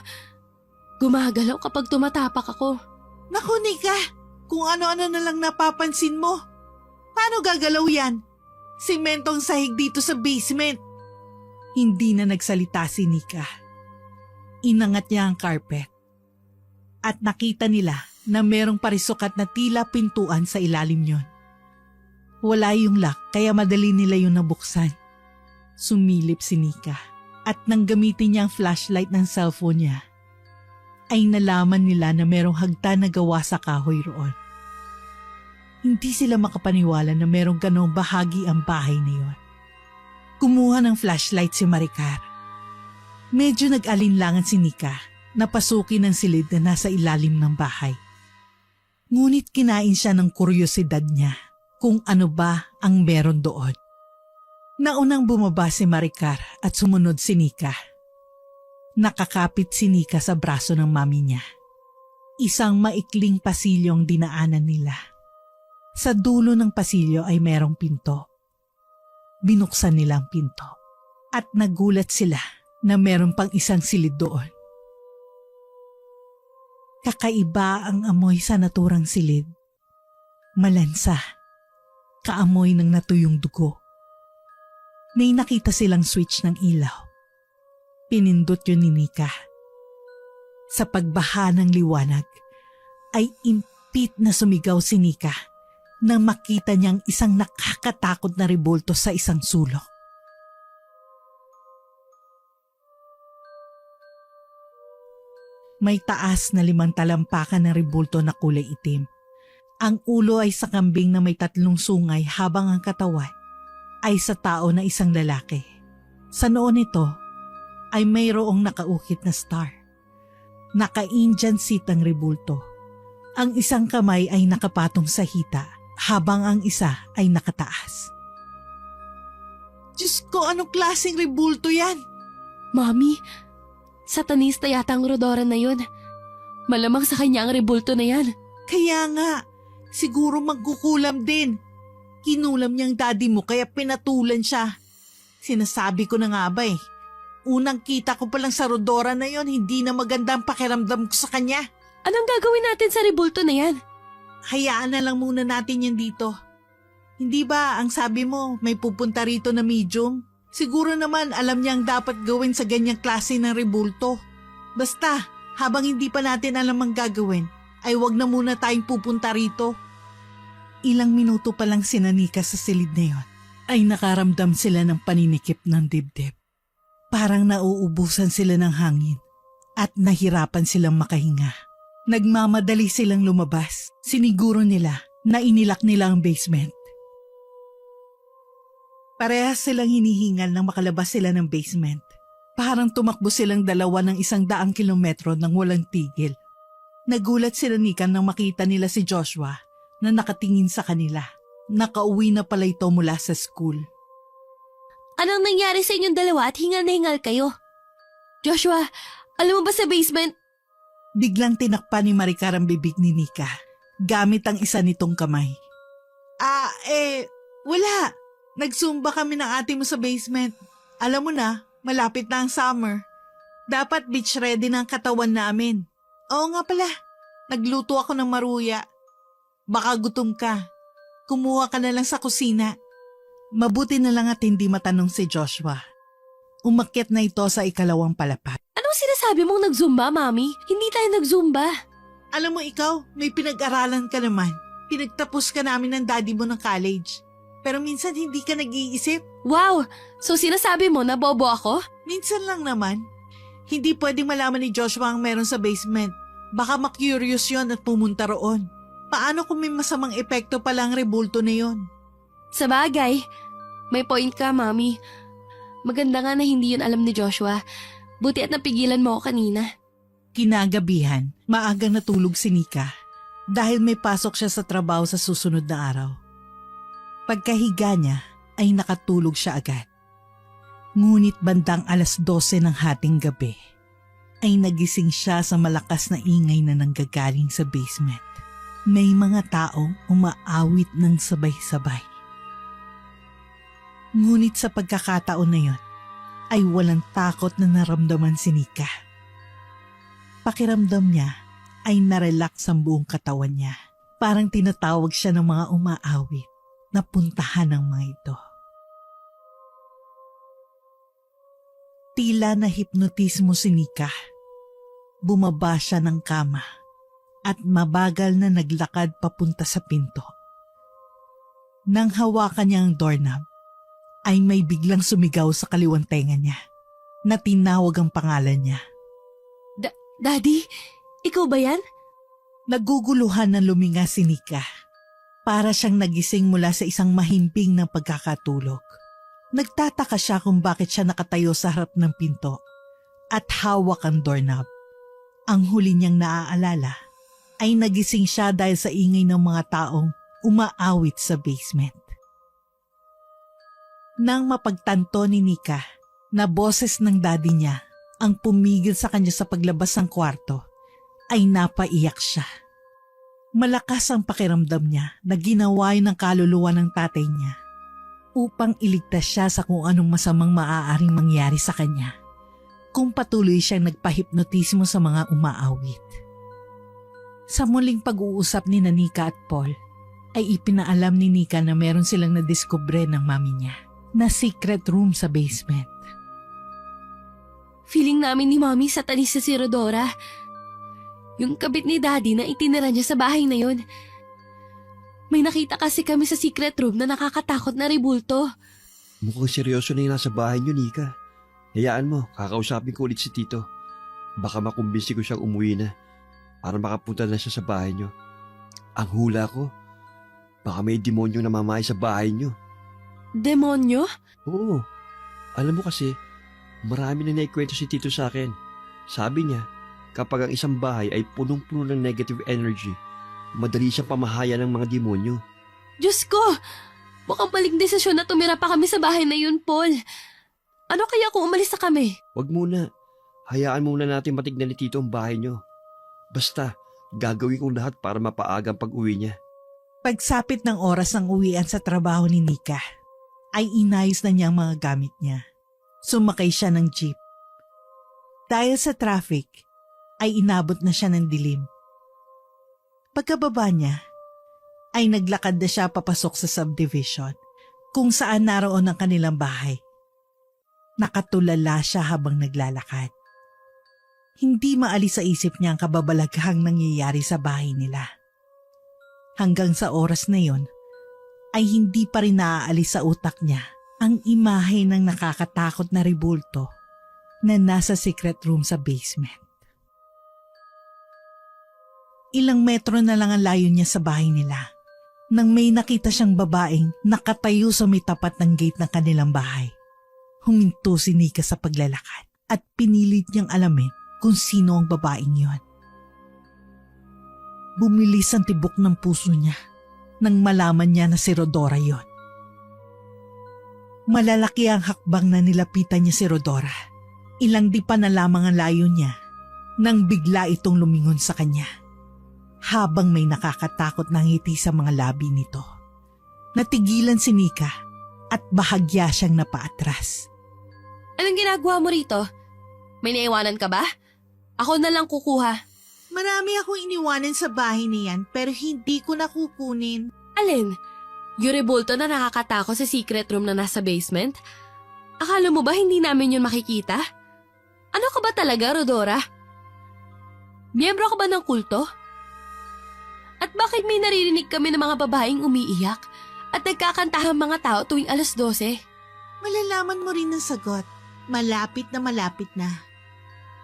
Gumagalaw kapag tumatapak ako. Naku, Nika! Kung ano-ano na lang napapansin mo. Paano gagalaw yan? Sementong sahig dito sa basement. Hindi na nagsalita si Nika. Inangat niya ang carpet at nakita nila na merong parisukat na tila pintuan sa ilalim yon. Wala yung lock kaya madali nila yung nabuksan. Sumilip si Nika at nang gamitin niya ang flashlight ng cellphone niya, ay nalaman nila na merong hagdan na gawa sa kahoy roon. Hindi sila makapaniwala na merong ganong bahagi ang bahay na yon. Kumuha ng flashlight si Maricar. Medyo nag-alinlangan si Nika na pasukin ang silid na nasa ilalim ng bahay. Ngunit kinain siya ng kuryosidad niya kung ano ba ang meron doon. Naunang bumaba si Maricar at sumunod si Nika. Nakakapit si Nika sa braso ng mami niya. Isang maikling pasilyo ang dinaanan nila. Sa dulo ng pasilyo ay merong pinto. Binuksan nila ang pinto at nagulat sila na meron pang isang silid doon. Kakaiba ang amoy sa naturang silid. Malansa. Kaamoy ng natuyong dugo. May nakita silang switch ng ilaw. Pinindot yun ni Nika. Sa pagbaha ng liwanag, ay impit na sumigaw si Nika nang makita niyang isang nakakatakot na rebulto sa isang sulok. May taas na 5 talampakan na rebulto na kulay itim. Ang ulo ay sa kambing na may 3 sungay habang ang katawan ay sa tao na isang lalaki. Sa noo nito ay mayroong nakaukit na star. Naka-Indian seat ang rebulto. Ang isang kamay ay nakapatong sa hita habang ang isa ay nakataas. Diyos ko, anong klaseng rebulto yan? Mami, satanista yata ang Rodora na yun. Malamang sa kanya ang rebulto na yan. Kaya nga, siguro magkukulam din. Kinulam niyang daddy mo kaya pinatulan siya. Sinasabi ko na nga ba eh. Unang kita ko palang sa Rodora na yon, hindi na maganda ang pakiramdam ko sa kanya. Anong gagawin natin sa rebulto na yan? Hayaan na lang muna natin yan dito. Hindi ba ang sabi mo may pupunta rito na medium? Siguro naman alam niya ang dapat gawin sa ganyang klase ng rebulto. Basta, habang hindi pa natin alam ang gagawin, ay wag na muna tayong pupunta rito. Ilang minuto pa lang sinanika sa silid na yon, ay nakaramdam sila ng paninikip ng dibdib. Parang nauubusan sila ng hangin at nahirapan silang makahinga. Nagmamadali silang lumabas. Siniguro nila na inilak nila ang basement. Parehas silang hinihingal nang makalabas sila ng basement. Parang tumakbo silang 2 ng 100 kilometro nang walang tigil. Nagulat sila Nika nang makita nila si Joshua na nakatingin sa kanila. Nakauwi na pala ito mula sa school. Anong nangyari sa inyong dalawa at hingal na hingal kayo? Joshua, alam mo ba sa basement? Biglang tinakpan ni Maricar ang bibig ni Nika gamit ang isa nitong kamay. Wala. Nagsumba kami ng ate mo sa basement. Alam mo na, malapit na ang summer. Dapat beach ready na ang katawan namin. Oo nga pala, nagluto ako ng maruya. Baka gutom ka. Kumuha ka na lang sa kusina. Mabuti na lang at hindi matanong si Joshua. Umakyat na ito sa 2nd palapag. Anong sinasabi mong nagzumba, Mami? Hindi tayo nagzumba. Alam mo ikaw, may pinag-aralan ka naman. Pinagtapos ka namin ng daddy mo ng college. Pero minsan hindi ka nag-iisip. Wow! So sinasabi mo na bobo ako? Minsan lang naman. Hindi pwedeng malaman ni Joshua ang meron sa basement. Baka ma-curious yun at pumunta roon. Paano kung may masamang epekto pala ang rebulto na yon? Sa bagay, may point ka, Mami. Maganda nga na hindi yun alam ni Joshua. Buti at napigilan mo ako kanina. Kinagabihan, maagang natulog si Nika dahil may pasok siya sa trabaho sa susunod na araw. Pagkahiga niya ay nakatulog siya agad. Ngunit bandang 12:00 ng hating gabi ay nagising siya sa malakas na ingay na nanggagaling sa basement. May mga taong umaawit ng sabay-sabay. Ngunit sa pagkakataon na yon, ay walang takot na naramdaman si Nika. Pakiramdam niya ay narelax ang buong katawan niya. Parang tinatawag siya ng mga umaawit na puntahan ng mga ito. Tila na hipnotismo si Nika Bumaba siya ng kama at mabagal na naglakad papunta sa pinto. Nang hawakan niya ang doorknob, ay may biglang sumigaw sa kaliwang tenga niya na tinawag ang pangalan niya. Daddy, ikaw ba yan? Naguguluhan na luminga si Nika. Para siyang nagising mula sa isang mahimbing ng pagkakatulog. Nagtataka siya kung bakit siya nakatayo sa harap ng pinto at hawak ang doorknob. Ang huli niyang naaalala ay nagising siya dahil sa ingay ng mga taong umaawit sa basement. Nang mapagtanto ni Nika na boses ng daddy niya ang pumigil sa kanya sa paglabas ng kwarto, ay napaiyak siya. Malakas ang pakiramdam niya na ginawa yun ng kaluluwa ng tatay niya upang iligtas siya sa kung anong masamang maaaring mangyari sa kanya kung patuloy siyang nagpahipnotismo sa mga umaawit. Sa muling pag-uusap ni Nika at Paul, ay ipinaalam ni Nika na meron silang nadiskubre ng mami niya na secret room sa basement. Feeling namin ni Mami satanis si Rodora. Yung kabit ni Daddy na itinira niya sa bahay na yun. May nakita kasi kami sa secret room na nakakatakot na ribulto. Mukhang seryoso na yung nasa bahay niyo, Nika. Hayaan mo, kakausapin ko ulit si Tito. Baka makumbinsi ko siyang umuwi na para makapunta na siya sa bahay niyo. Ang hula ko, baka may demonyo na mamahay sa bahay niyo. Demonyo? Oo. Alam mo kasi, marami na naikwento si Tito sa akin. Sabi niya, kapag ang isang bahay ay punong-puno ng negative energy, madali siyang pamahaya ng mga demonyo. Diyos ko! Mukhang maling desisyon na tumira pa kami sa bahay na yun, Paul. Ano kaya kung umalis na kami? Wag muna. Hayaan muna natin matignan ni Tito ang bahay niyo. Basta, gagawin kong lahat para mapaagang pag-uwi niya. Pagsapit ng oras ng uwian sa trabaho ni Nika, ay inayos na niya ang mga gamit niya. Sumakay siya ng jeep. Dahil sa traffic, ay inabot na siya ng dilim. Pagkababa niya, ay naglakad na siya papasok sa subdivision kung saan naroon ang kanilang bahay. Nakatulala siya habang naglalakad. Hindi maalis sa isip niya ang kababalaghang nangyayari sa bahay nila. Hanggang sa oras na yon, ay hindi pa rin naaalis sa utak niya ang imahe ng nakakatakot na ribulto na nasa secret room sa basement. Ilang metro na lang ang layo niya sa bahay nila nang may nakita siyang babaeng nakatayo sa may tapat ng gate ng kanilang bahay. Huminto si Nika sa paglalakad at pinilit niyang alamin kung sino ang babaeng yon. Bumilis ang tibok ng puso niya nang malaman niya na si Rodora yon. Malalaki ang hakbang na nilapitan niya si Rodora. Ilang di pa na lamang ang layo niya nang bigla itong lumingon sa kanya. Habang may nakakatakot na ngiti sa mga labi nito. Natigilan si Nika at bahagya siyang napaatras. Anong ginagawa mo rito? May naiwanan ka ba? Ako na lang kukuha. Marami akong iniwanan sa bahay niyan pero hindi ko nakukunin. Alin? Yung rebulto na nakakatakot sa secret room na nasa basement? Akala mo ba hindi namin yun makikita? Ano ka ba talaga, Rodora? Miyembro ka ba ng kulto? At bakit may naririnig kami ng mga babaeng umiiyak at nagkakantahang mga tao tuwing 12:00? Malalaman mo rin ang sagot. Malapit na.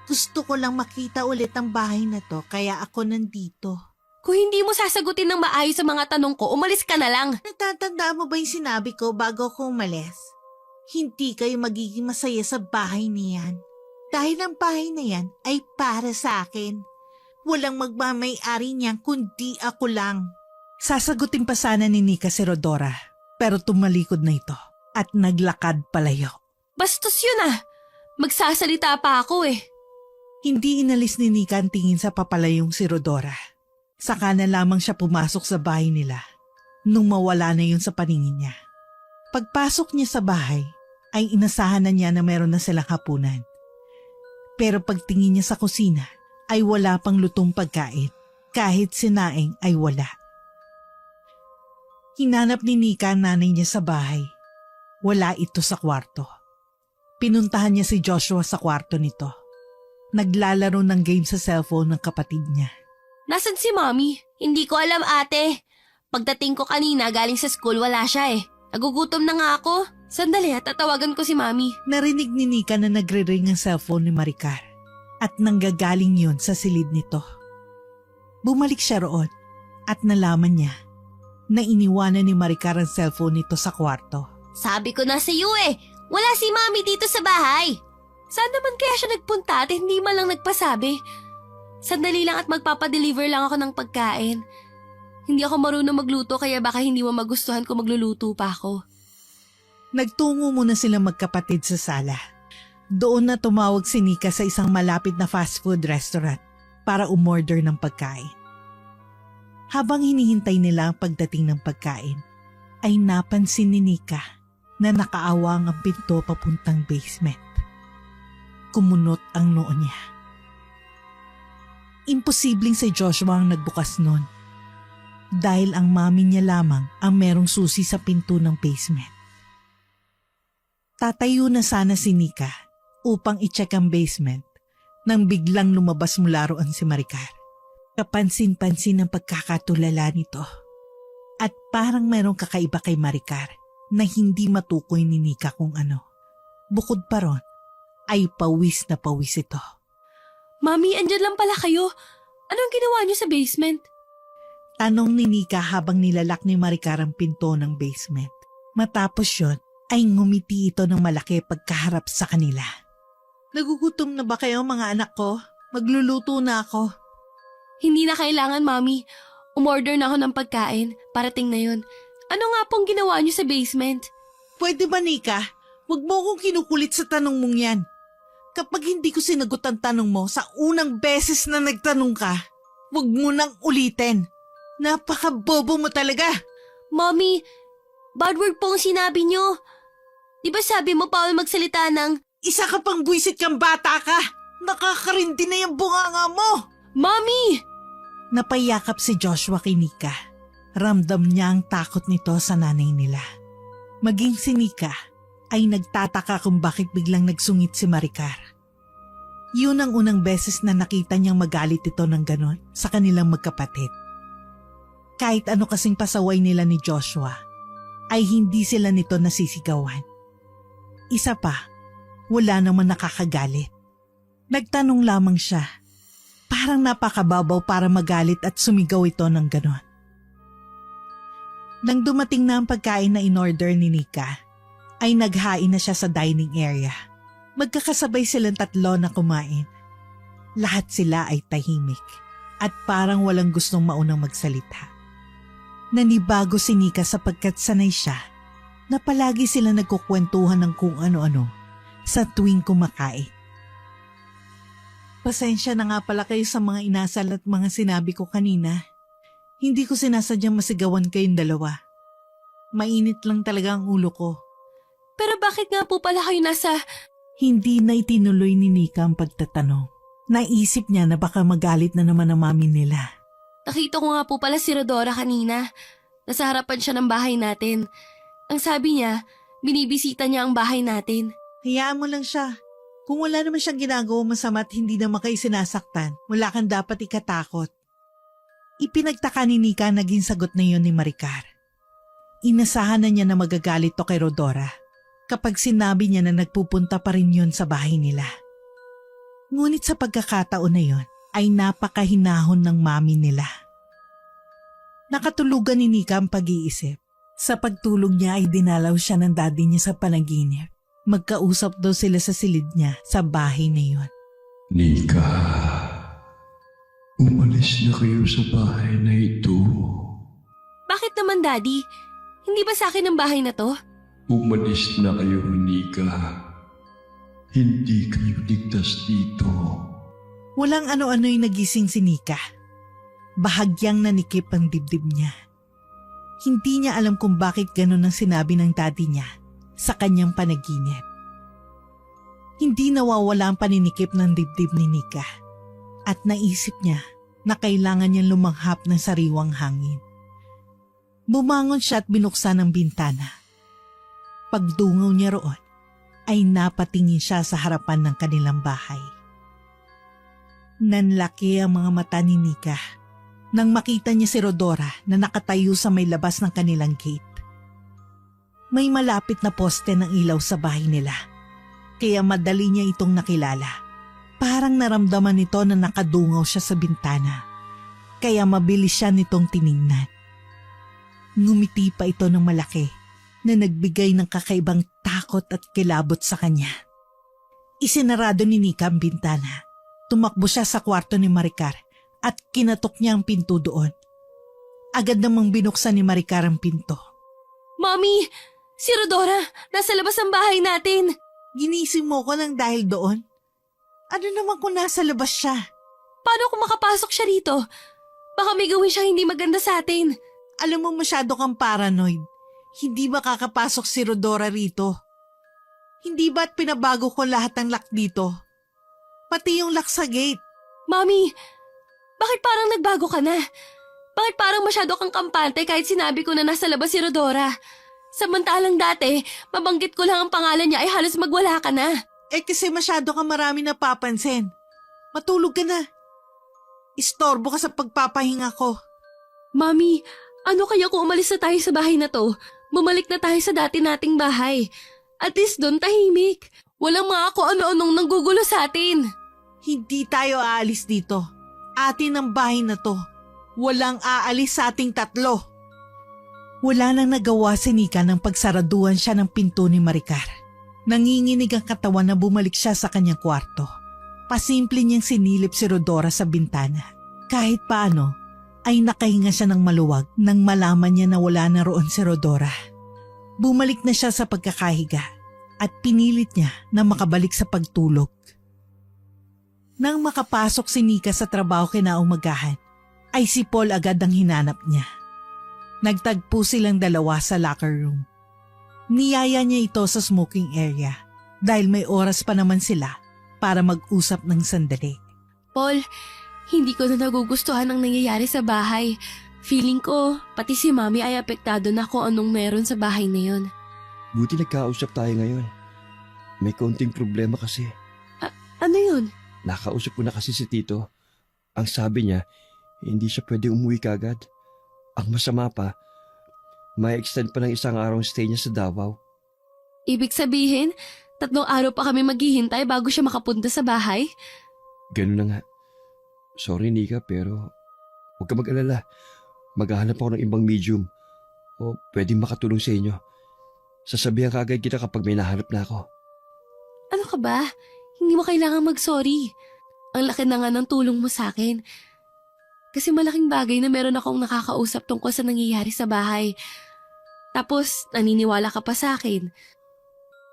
Gusto ko lang makita ulit ang bahay na to kaya ako nandito. Kung hindi mo sasagutin ng maayos sa mga tanong ko, umalis ka na lang. Natatandaan mo ba yung sinabi ko bago ako umalis? Hindi kayo magiging masaya sa bahay niyan. Dahil ang bahay na yan ay para sa akin. Walang magmamay-ari niyan kundi ako lang. Sasagutin pa sana ni Nika si Rodora, pero tumalikod na ito at naglakad palayo. Bastos yun ah. Magsasalita pa ako eh. Hindi inalis ni Nika ang tingin sa papalayong si Rodora. Saka na lamang siya pumasok sa bahay nila nung mawala na yun sa paningin niya. Pagpasok niya sa bahay ay inasahan na niya na meron na silang hapunan. Pero pagtingin niya sa kusina ay wala pang lutong pagkain, kahit sinaing ay wala. Hinanap ni Nika ang nanay niya sa bahay. Wala ito sa kwarto. Pinuntahan niya si Joshua sa kwarto nito. Naglalaro ng game sa cellphone ng kapatid niya. Nasaan si Mommy? Hindi ko alam, ate. Pagdating ko kanina galing sa school, wala siya eh. Nagugutom na nga ako. Sandali at tatawagan ko si Mommy. Narinig ni Nika na nagre-ring ang cellphone ni Maricar at nanggagaling yun sa silid nito. Bumalik siya roon at nalaman niya na iniwanan ni Maricar ang cellphone nito sa kwarto. Sabi ko na sa iyo eh, wala si Mommy dito sa bahay. Saan naman kaya siya nagpunta at hindi man lang nagpasabi? Sandali lang at magpapadeliver lang ako ng pagkain. Hindi ako marunong magluto kaya baka hindi mo magustuhan kung magluluto pa ako. Nagtungo muna silang magkapatid sa sala. Doon na tumawag si Nika sa isang malapit na fast food restaurant para umorder ng pagkain. Habang hinihintay nila ang pagdating ng pagkain, ay napansin ni Nika na nakaawang ang pinto papuntang basement. Kumunot ang noo niya. Imposibleng si Joshua ang nagbukas nun dahil ang mami niya lamang ang merong susi sa pinto ng basement. Tatayo na sana si Nika upang i-check ang basement nang biglang lumabas mula roon si Maricar. Kapansin-pansin ang pagkakatulala nito at parang merong kakaiba kay Maricar na hindi matukoy ni Nika kung ano. Bukod pa ron, ay pawis na pawis ito. Mommy, andyan lang pala kayo. Anong ginawa niyo sa basement? Tanong ni Nika habang nilalak ni Maricar ang pinto ng basement. Matapos yun, ay ngumiti ito ng malaki pagkaharap sa kanila. Nagugutom na ba kayo mga anak ko? Magluluto na ako. Hindi na kailangan, Mommy. Umorder na ako ng pagkain. Parating na yun. Ano nga pong ginawa niyo sa basement? Pwede ba, Nika? Huwag mo akong kinukulit sa tanong mong yan. Kapag hindi ko sinagot ang tanong mo sa unang beses na nagtanong ka, huwag mo nang ulitin. Napakabobo mo talaga. Mommy, bad word po ang sinabi niyo. Di ba sabi mo bawal magsalita ng, Isa ka pang buwisit kang bata ka. Nakakarindi na yung bunganga mo. Mommy! Napayakap si Joshua kay Nika. Ramdam niya ang takot nito sa nanay nila. Maging si Nika ay nagtataka kung bakit biglang nagsungit si Maricar. Yun ang unang beses na nakita niyang magalit ito ng ganon sa kanilang magkapatid. Kahit ano kasing pasaway nila ni Joshua, ay hindi sila nito nasisigawan. Isa pa, wala naman nakakagalit. Nagtanong lamang siya. Parang napakababaw para magalit at sumigaw ito ng ganon. Nang dumating na ang pagkain na in-order ni Nika, ay naghain na siya sa dining area. Magkakasabay silang tatlo na kumain. Lahat sila ay tahimik at parang walang gustong maunang magsalita. Nanibago si Nika sapagkat sanay siya na palagi sila nagkukwentuhan ng kung ano-ano sa tuwing kumakain. Pasensya na nga pala kayo sa mga inasal at mga sinabi ko kanina. Hindi ko sinasadyang masigawan kayong dalawa. Mainit lang talaga ang ulo ko. Pero bakit nga po pala kayo nasa... Hindi na itinuloy ni Nika ang pagtatanong. Naisip niya na baka magalit na naman ang mami nila. Nakita ko nga po pala si Rodora kanina. Nasa harapan siya ng bahay natin. Ang sabi niya, binibisita niya ang bahay natin. Hayaan mo lang siya. Kung wala naman siyang ginagawa masama at hindi naman kayo sinasaktan, wala kang dapat ikatakot. Ipinagtaka ni Nika ang naging sagot na yun ni Maricar. Inasahan na niya na magagalit to kay Rodora kapag sinabi niya na nagpupunta pa rin yun sa bahay nila. Ngunit sa pagkakataon na yun ay napakahinahon ng mami nila. Nakatulugan ni Nika ang pag-iisip. Sa pagtulog niya ay dinalaw siya ng daddy niya sa panaginip. Magkausap daw sila sa silid niya sa bahay na yun. Nika, umalis na kayo sa bahay na ito. Bakit naman, Daddy? Hindi ba sa akin ang bahay na to? Umalis na kayo, Nika. Hindi kayo ligtas dito. Walang ano-ano'y nagising si Nika. Bahagyang nanikip ang dibdib niya. Hindi niya alam kung bakit ganun ang sinabi ng daddy niya sa kanyang panaginip. Hindi nawawala ang paninikip ng dibdib ni Nika at naisip niya na kailangan niyang lumanghap ng sariwang hangin. Bumangon siya at binuksan ang bintana. Pagdungaw niya roon ay napatingin siya sa harapan ng kanilang bahay. Nanlaki ang mga mata ni Nika nang makita niya si Rodora na nakatayo sa may labas ng kanilang gate. May malapit na poste ng ilaw sa bahay nila, kaya madali niya itong nakilala. Parang naramdaman nito na nakadungaw siya sa bintana, kaya mabilis siya nitong tiningnan. Ngumiti pa ito ng malaki na nagbigay ng kakaibang takot at kilabot sa kanya. Isinarado ni Nika ang bintana. Tumakbo siya sa kwarto ni Maricar at kinatok niya ang pinto doon. Agad namang binuksan ni Maricar ang pinto. Mommy! Si Rodora! Nasa labas ang bahay natin! Ginising mo ko ng dahil doon? Ano naman kung nasa labas siya? Paano kung makapasok siya rito? Baka may gawin siyang hindi maganda sa atin. Alam mo masyado kang paranoid. Hindi ba kakapasok si Rodora rito? Hindi ba't pinabago ko lahat ng lock dito? Pati yung lock sa gate. Mommy, bakit parang nagbago ka na? Bakit parang masyado kang kampante kahit sinabi ko na nasa labas si Rodora? Samantalang dati, mabanggit ko lang ang pangalan niya ay halos magwala ka na. Kasi masyado kang marami napapansin. Matulog ka na. Istorbo ka sa pagpapahinga ko. Mommy, ano kaya kung umalis na tayo sa bahay na to? Bumalik na tayo sa dati nating bahay. At least doon tahimik. Walang mga kung ano-anong nanggugulo sa atin. Hindi tayo aalis dito. Atin ang bahay na to. Walang aalis sa ating tatlo. Wala nang nagawa si Nika nang pagsaraduhan siya ng pinto ni Maricar. Nanginginig ang katawan na bumalik siya sa kanyang kwarto. Pasimple niyang sinilip si Rodora sa bintana. Kahit paano, ay nakahinga siya ng maluwag nang malaman niya na wala na roon si Rodora. Bumalik na siya sa pagkakahiga at pinilit niya na makabalik sa pagtulog. Nang makapasok si Nika sa trabaho kinaumagahan, ay si Paul agad ang hinanap niya. Nagtagpo silang dalawa sa locker room. Niyaya niya ito sa smoking area dahil may oras pa naman sila para mag-usap ng sandali. Paul, hindi ko na nagugustuhan ang nangyayari sa bahay. Feeling ko, pati si Mami ay apektado na kung anong meron sa bahay na yun. Buti nagkausap tayo ngayon. May konting problema kasi. Ano yun? Nakausap ko na kasi si Tito. Ang sabi niya, hindi siya pwede umuwi kagad. Ang masama pa, may extend pa ng isang araw stay niya sa Davao. Ibig sabihin, 3 araw pa kami maghihintay bago siya makapunta sa bahay? Ganun na nga. Sorry Nika, pero huwag ka mag-alala. Maghahanap ako ng ibang medium o pwedeng makatulong sa inyo. Sasabihan ka agad kita kapag may nahanap na ako. Ano ka ba? Hindi mo kailangang mag-sorry. Ang laki na nga ng tulong mo sa akin. Kasi malaking bagay na meron akong nakakausap tungkol sa nangyayari sa bahay. Tapos, naniniwala ka pa sa akin.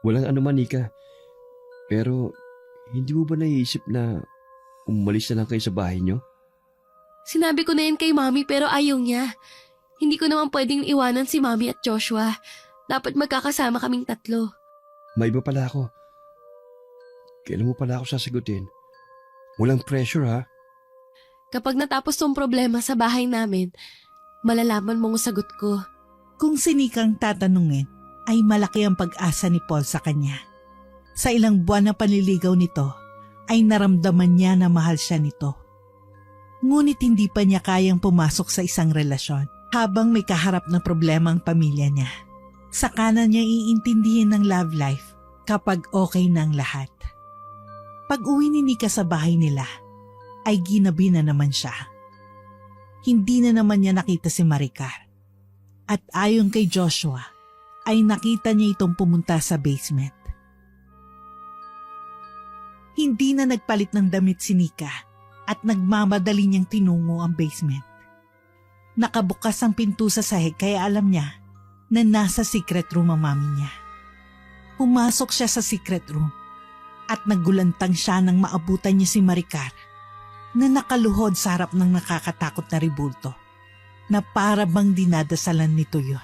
Walang anuman Nika. Pero hindi mo ba naiisip na umalis na lang kayo sa bahay niyo? Sinabi ko na yan kay Mami pero ayaw niya. Hindi ko naman pwedeng iwanan si Mami at Joshua. Dapat magkakasama kaming 3. May iba pala ako. Kailan mo pala ako sasagutin? Walang pressure ha? Kapag natapos tong problema sa bahay namin, malalaman mong sagot ko. Kung si Nikang tatanungin, ay malaki ang pag-asa ni Paul sa kanya. Sa ilang buwan na panliligaw nito, ay naramdaman niya na mahal siya nito. Ngunit hindi pa niya kayang pumasok sa isang relasyon habang may kaharap na problema ang pamilya niya. Saka na niya iintindihin ng love life kapag okay na ang lahat. Pag uwi ni Nika sa bahay nila, ay ginabi na naman siya. Hindi na naman niya nakita si Maricar. At ayon kay Joshua, ay nakita niya itong pumunta sa basement. Hindi na nagpalit ng damit si Nika at nagmamadali niyang tinungo ang basement. Nakabukas ang pinto sa sahig kaya alam niya na nasa secret room ang mami niya. Pumasok siya sa secret room at naggulantang siya nang maabutan niya si Maricar na nakaluhod sa harap ng nakakatakot na ribulto na para bang dinadasalan nito yon.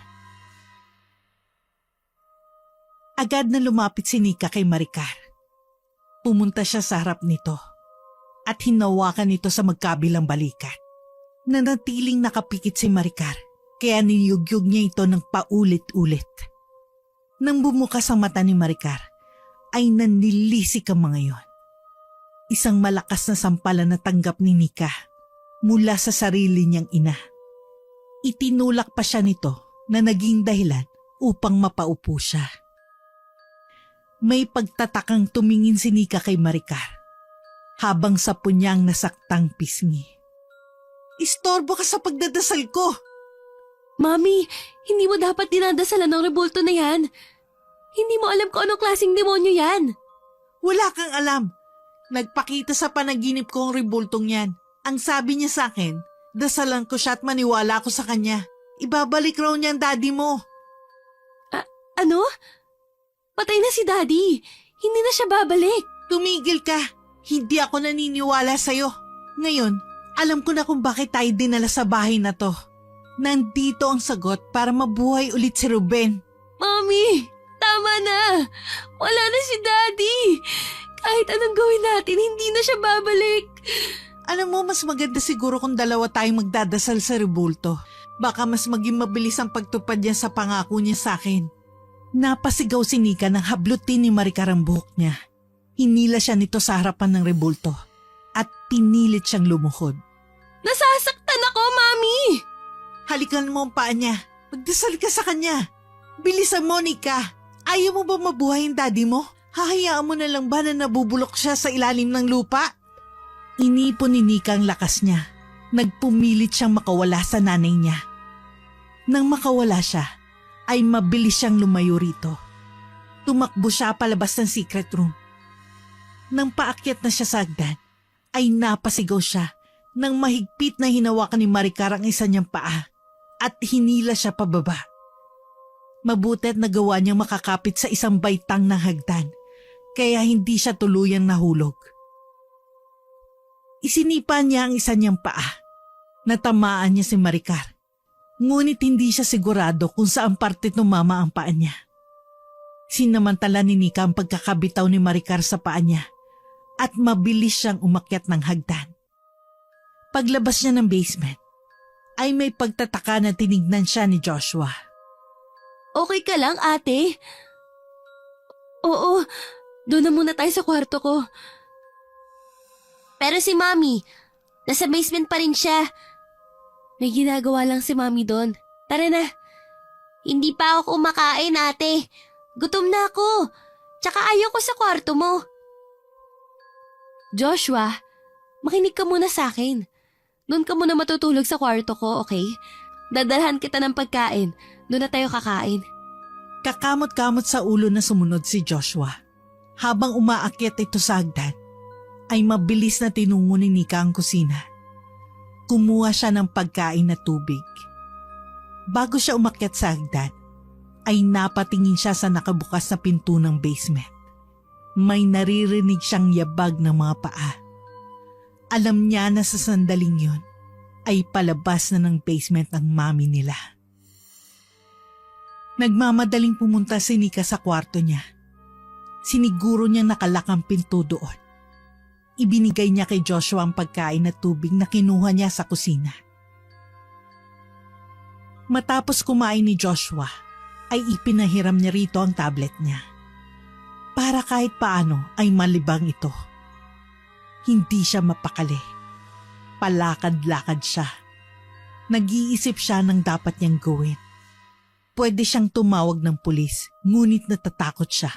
Agad na lumapit si Nika kay Maricar. Pumunta siya sa harap nito at hinawakan nito sa magkabilang balikat. Nanatiling nakapikit si Maricar kaya niyugyug niya ito ng paulit-ulit. Nang bumukas ang mata ni Maricar ay nanlilisik ang mga yon. Isang malakas na sampalan na tanggap ni Nika mula sa sarili niyang ina. Itinulak pa siya nito na naging dahilan upang mapaupo siya. May pagtatakang tumingin si Nika kay Maricar habang sapo niyang nasaktang pisngi. Istorbo ka sa pagdadasal ko! Mami, hindi mo dapat dinadasalan ng rebulto na yan. Hindi mo alam kung anong klaseng demonyo yan. Wala kang alam. Nagpakita sa panaginip ko ang rebultong yan. Ang sabi niya sa akin, dasalan ko siya at maniwala ako sa kanya. Ibabalik raw niya ang daddy mo. Ano? Patay na si Daddy. Hindi na siya babalik. Tumigil ka. Hindi ako naniniwala sa'yo. Ngayon, alam ko na kung bakit tayo dinala sa bahay na to. Nandito ang sagot para mabuhay ulit si Ruben. Mami, tama na. Wala na si Daddy. Kahit anong gawin natin, hindi na siya babalik. Alam mo, mas maganda siguro kung dalawa tayong magdadasal sa rebulto. Baka mas maging mabilis ang pagtupad niya sa pangako niya sa akin. Napasigaw si Nika nang hablutin ni Maricar ang buhok niya. Hinila siya nito sa harapan ng rebulto at pinilit siyang lumuhod. Nasasaktan ako, Mami! Halikan mo ang paa niya. Magdasal ka sa kanya. Bilisan mo, Nika. Ayaw mo ba mabuhay ang daddy mo? Hahayaan mo na lang ba na nabubulok siya sa ilalim ng lupa? Inipon ni Nika ang lakas niya. Nagpumilit siyang makawala sa nanay niya. Nang makawala siya, ay mabilis siyang lumayo rito. Tumakbo siya palabas ng secret room. Nang paakyat na siya sa hagdan, ay napasigaw siya nang mahigpit na hinawakan ni Maricar ang isa niyang paa at hinila siya pababa. Mabuti at nagawa niyang makakapit sa isang baitang ng hagdan, kaya hindi siya tuluyang nahulog. Isinipa niya ang isa niyang paa. Natamaan niya si Maricar, ngunit hindi siya sigurado kung saan parte tumama ang paa niya. Sinamantala ni Nika ang pagkakabitaw ni Maricar sa paa niya at mabilis siyang umakyat ng hagdan. Paglabas niya ng basement, ay may pagtataka na tinignan siya ni Joshua. Okay ka lang, ate? Oo, doon na muna tayo sa kwarto ko. Pero si Mami, nasa basement pa rin siya. May ginagawa lang si Mami doon. Tara na. Hindi pa ako kumakain, ate. Gutom na ako. Tsaka ayaw ko sa kwarto mo. Joshua, makinig ka muna sa akin. Doon ka muna matutulog sa kwarto ko, okay? Dadalhan kita ng pagkain. Doon na tayo kakain. Kakamot-kamot sa ulo na sumunod si Joshua. Habang umaakyat ito sa hagdan, ay mabilis na tinungo ni Nika ang kusina. Kumuha siya ng pagkain na tubig. Bago siya umakyat sa hagdan, ay napatingin siya sa nakabukas na pinto ng basement. May naririnig siyang yabag ng mga paa. Alam niya na sa sandaling yon ay palabas na ng basement ang mami nila. Nagmamadaling pumunta si Nika sa kwarto niya. Siniguro niya nakalak ang pinto doon. Ibinigay niya kay Joshua ang pagkain at tubig na kinuha niya sa kusina. Matapos kumain ni Joshua, ay ipinahiram niya rito ang tablet niya. Para kahit paano ay malibang ito. Hindi siya mapakali. Palakad-lakad siya. Nag-iisip siya ng dapat niyang gawin. Pwede siyang tumawag ng pulis, ngunit natatakot siya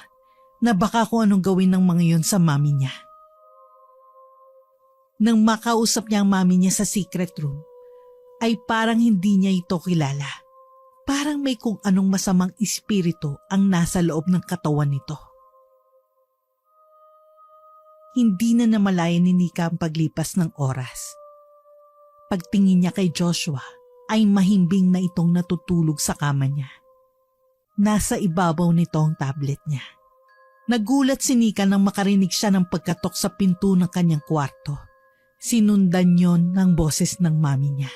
na baka kung anong gawin ng mga yon sa mami niya. Nang makausap niya ang mami niya sa secret room, ay parang hindi niya ito kilala. Parang may kung anong masamang espiritu ang nasa loob ng katawan nito. Hindi na namalayan ni Nika ang paglipas ng oras. Pagtingin niya kay Joshua ay mahimbing na itong natutulog sa kama niya. Nasa ibabaw nito ang tablet niya. Nagulat si Nika nang makarinig siya ng pagkatok sa pinto ng kanyang kwarto. Sinundan yon ng boses ng mami niya.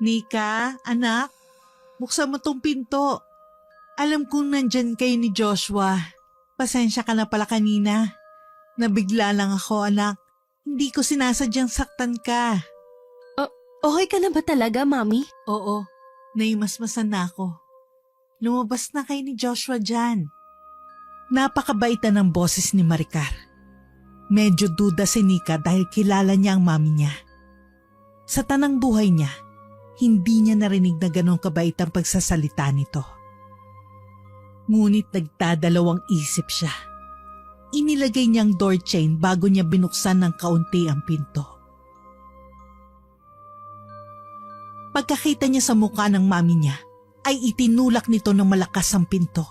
Nika, anak, buksan mo tong pinto. Alam kong nandyan kayo ni Joshua. Pasensya ka na pala kanina. Nabigla lang ako, anak. Hindi ko sinasadyang saktan ka. Okay ka na ba talaga, Mami? Oo, naimasmasan na ako. Lumabas na kayo ni Joshua dyan. Napakabaitan ng boses ni Maricar. Medyo duda si Nika dahil kilala niya ang mami niya. Sa tanang buhay niya, hindi niya narinig na ganong kabait ang pagsasalita nito. Ngunit nagdadalawang isip siya. Inilagay niyang door chain bago niya binuksan ng kaunti ang pinto. Pagkakita niya sa mukha ng mami niya, ay itinulak nito ng malakas ang pinto.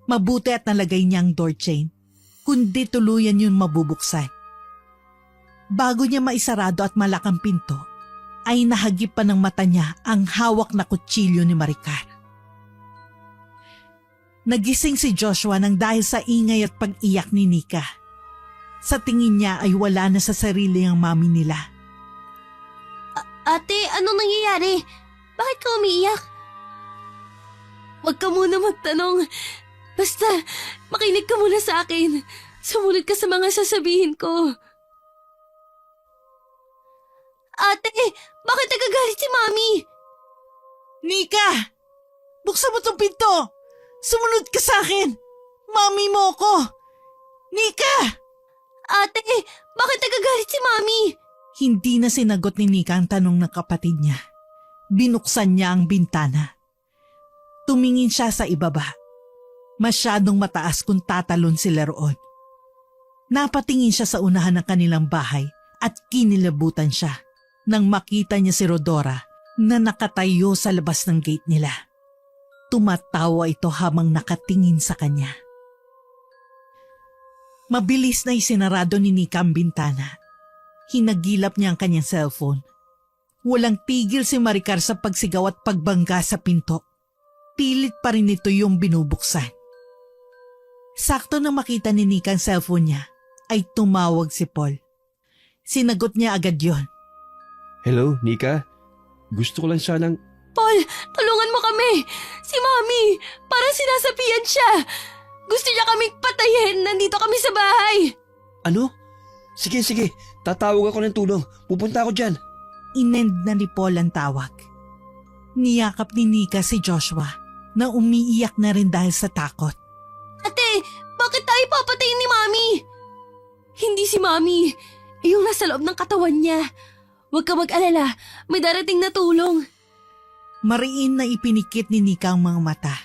Mabuti at nalagay niya ang door chain, kundi tuluyan yun mabubuksan. Bago niya maisarado at malakang pinto, ay nahagip pa ng mata niya ang hawak na kutsilyo ni Maricar. Nagising si Joshua nang dahil sa ingay at pag-iyak ni Nika. Sa tingin niya ay wala na sa sarili ang mami nila. Ate, anong nangyayari? Bakit ka umiiyak? Huwag ka muna magtanong. Basta, makinig ka muna sa akin. Sumunod ka sa mga sasabihin ko. Ate, bakit nagagalit si Mami? Nika! Buksan mo tong pinto! Sumunod ka sa akin! Mami mo ko! Nika! Ate, bakit nagagalit si Mami? Hindi na sinagot ni Nika ang tanong ng kapatid niya. Binuksan niya ang bintana. Tumingin siya sa ibaba. Masyadong mataas kung tatalon sila roon. Napatingin siya sa unahan ng kanilang bahay at kinilabutan siya nang makita niya si Rodora na nakatayo sa labas ng gate nila. Tumatawa ito habang nakatingin sa kanya. Mabilis na isinarado ni Nika ang bintana. Hinagilap niya ang kanyang cellphone. Walang tigil si Maricar sa pagsigaw at pagbangga sa pinto. Pilit pa rin ito yung binubuksan. Sakto na makita ni Nika ang cellphone niya, ay tumawag si Paul. Sinagot niya agad yon. Hello, Nika? Gusto ko lang sanang... Paul, tulungan mo kami. Si Mami, parang sinasapian siya. Gusto niya kaming patayin. Nandito kami sa bahay. Ano? Sige, tatawag ako ng tulong. Pupunta ako dyan. Inend na ni Paul ang tawag. Niyakap ni Nika si Joshua na umiiyak na rin dahil sa takot. Ate, bakit tayo papatayin ni Mami? Hindi si Mami. Yung nasa loob ng katawan niya. Huwag ka mag-alala. May darating na tulong. Mariin na ipinikit ni Nika ang mga mata.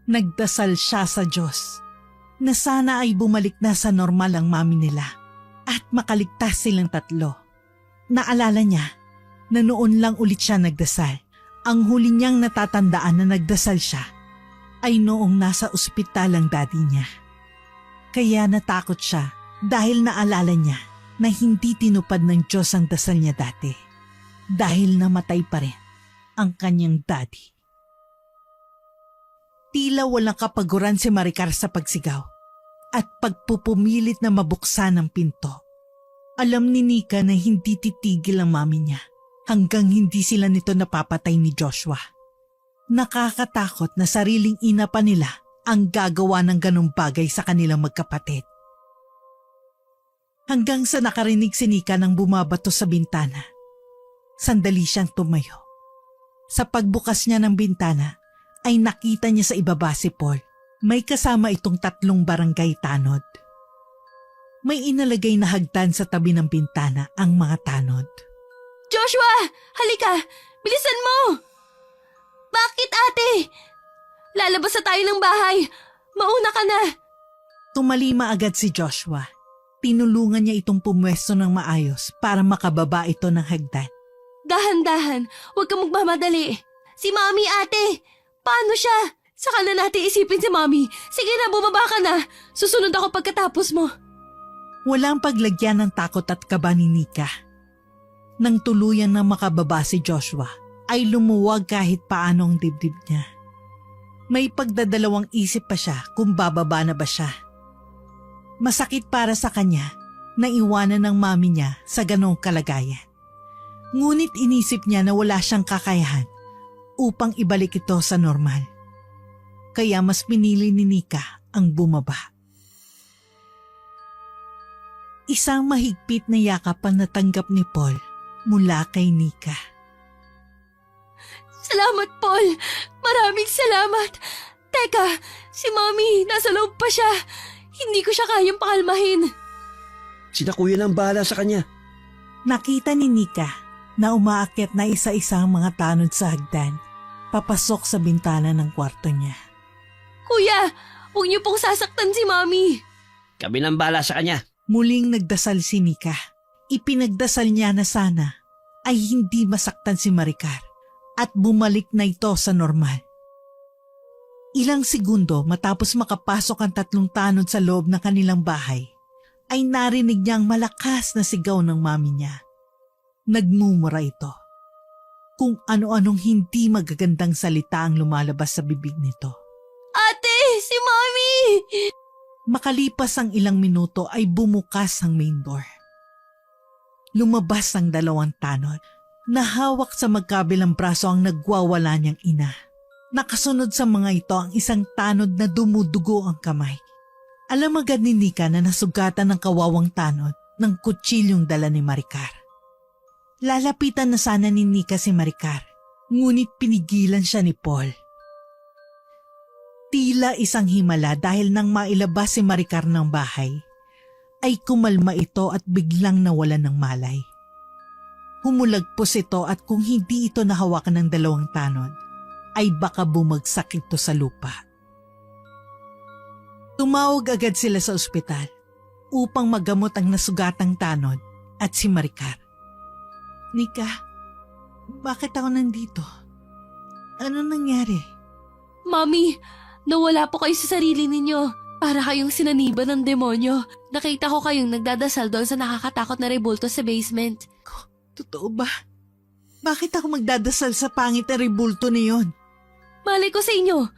Nagdasal siya sa Diyos na sana ay bumalik na sa normal ang mami nila at makaligtas silang tatlo. Naalala niya na noon lang ulit siya nagdasal. Ang huli niyang natatandaan na nagdasal siya ay noong nasa ospital ang daddy niya. Kaya natakot siya dahil naalala niya na hindi tinupad ng Diyos ang dasal niya dati dahil namatay pa rin ang kanyang daddy. Tila walang kapaguran si Maricar sa pagsigaw at pagpupumilit na mabuksan ang pinto. Alam ni Nika na hindi titigil ang mami niya hanggang hindi sila nito napapatay ni Joshua. Nakakatakot na sariling ina pa nila ang gagawa ng ganong bagay sa kanilang magkapatid. Hanggang sa nakarinig si Nika nang bumabato sa bintana. Sandali siyang tumayo. Sa pagbukas niya ng bintana, ay nakita niya sa ibaba si Paul. May kasama itong 3 barangay tanod. May inalagay na hagdan sa tabi ng bintana ang mga tanod. Joshua, halika! Bilisan mo! Bakit, ate? Lalabas na tayo ng bahay. Mauna ka na. Tumalima agad si Joshua. Tinulungan niya itong pumwesto ng maayos para makababa ito ng hagdan. Dahan-dahan, huwag kang magmamadali. Si Mami, ate! Paano siya? Saka na natin isipin si Mami. Sige na, bumaba ka na. Susunod ako pagkatapos mo. Walang paglagyan ng takot at kaba ni Nika. Nang tuluyan na makababa si Joshua, ay lumuwag kahit paano ang dibdib niya. May pagdadalawang isip pa siya kung bababa na ba siya. Masakit para sa kanya na iwanan ng mami niya sa ganong kalagayan. Ngunit inisip niya na wala siyang kakayahan upang ibalik ito sa normal. Kaya mas pinili ni Nika ang bumaba. Isang mahigpit na yakap ang natanggap ni Paul mula kay Nika. Salamat, Paul. Maraming salamat. Teka, si Mami, nasa loob pa siya. Hindi ko siya kayang pakalmahin. Sina kuya nang bahala sa kanya. Nakita ni Nika na umaakyat na isa-isa ang mga tanod sa hagdan, papasok sa bintana ng kwarto niya. Kuya, huwag niyo pong sasaktan si Mami. Kami nang bahala sa kanya. Muling nagdasal si Nika. Ipinagdasal niya na sana ay hindi masaktan si Maricar at bumalik na ito sa normal. Ilang segundo matapos makapasok ang 3 tanod sa loob ng kanilang bahay, ay narinig niya ang malakas na sigaw ng mami niya. Nagmumura ito. Kung ano-anong hindi magagandang salita ang lumalabas sa bibig nito. Ate, si Mami! Makalipas ang ilang minuto ay bumukas ang main door. Lumabas ang 2 tanod. Nahawak sa magkabilang braso ang nagwawala niyang ina. Nakasunod sa mga ito ang isang tanod na dumudugo ang kamay. Alam agad ni Nika na nasugatan ng kawawang tanod ng kutsilyong dala ni Maricar. Lalapitan na sana ni Nika si Maricar, ngunit pinigilan siya ni Paul. Tila isang himala dahil nang mailabas si Maricar ng bahay, ay kumalma ito at biglang nawalan ng malay. Humulagpos ito at kung hindi ito nahawakan ng 2 tanod, ay baka bumagsak ito sa lupa. Tumawag agad sila sa ospital upang magamot ang nasugatang tanod at si Maricar. Nika, bakit ako nandito? Ano nangyari? Mami, nawala po kayo sa sarili ninyo. Para kayong sinaniban ng demonyo. Nakita ko kayong nagdadasal doon sa nakakatakot na rebulto sa basement. Totoo ba? Bakit ako magdadasal sa pangit na rebulto na yon? Malay ko sa inyo.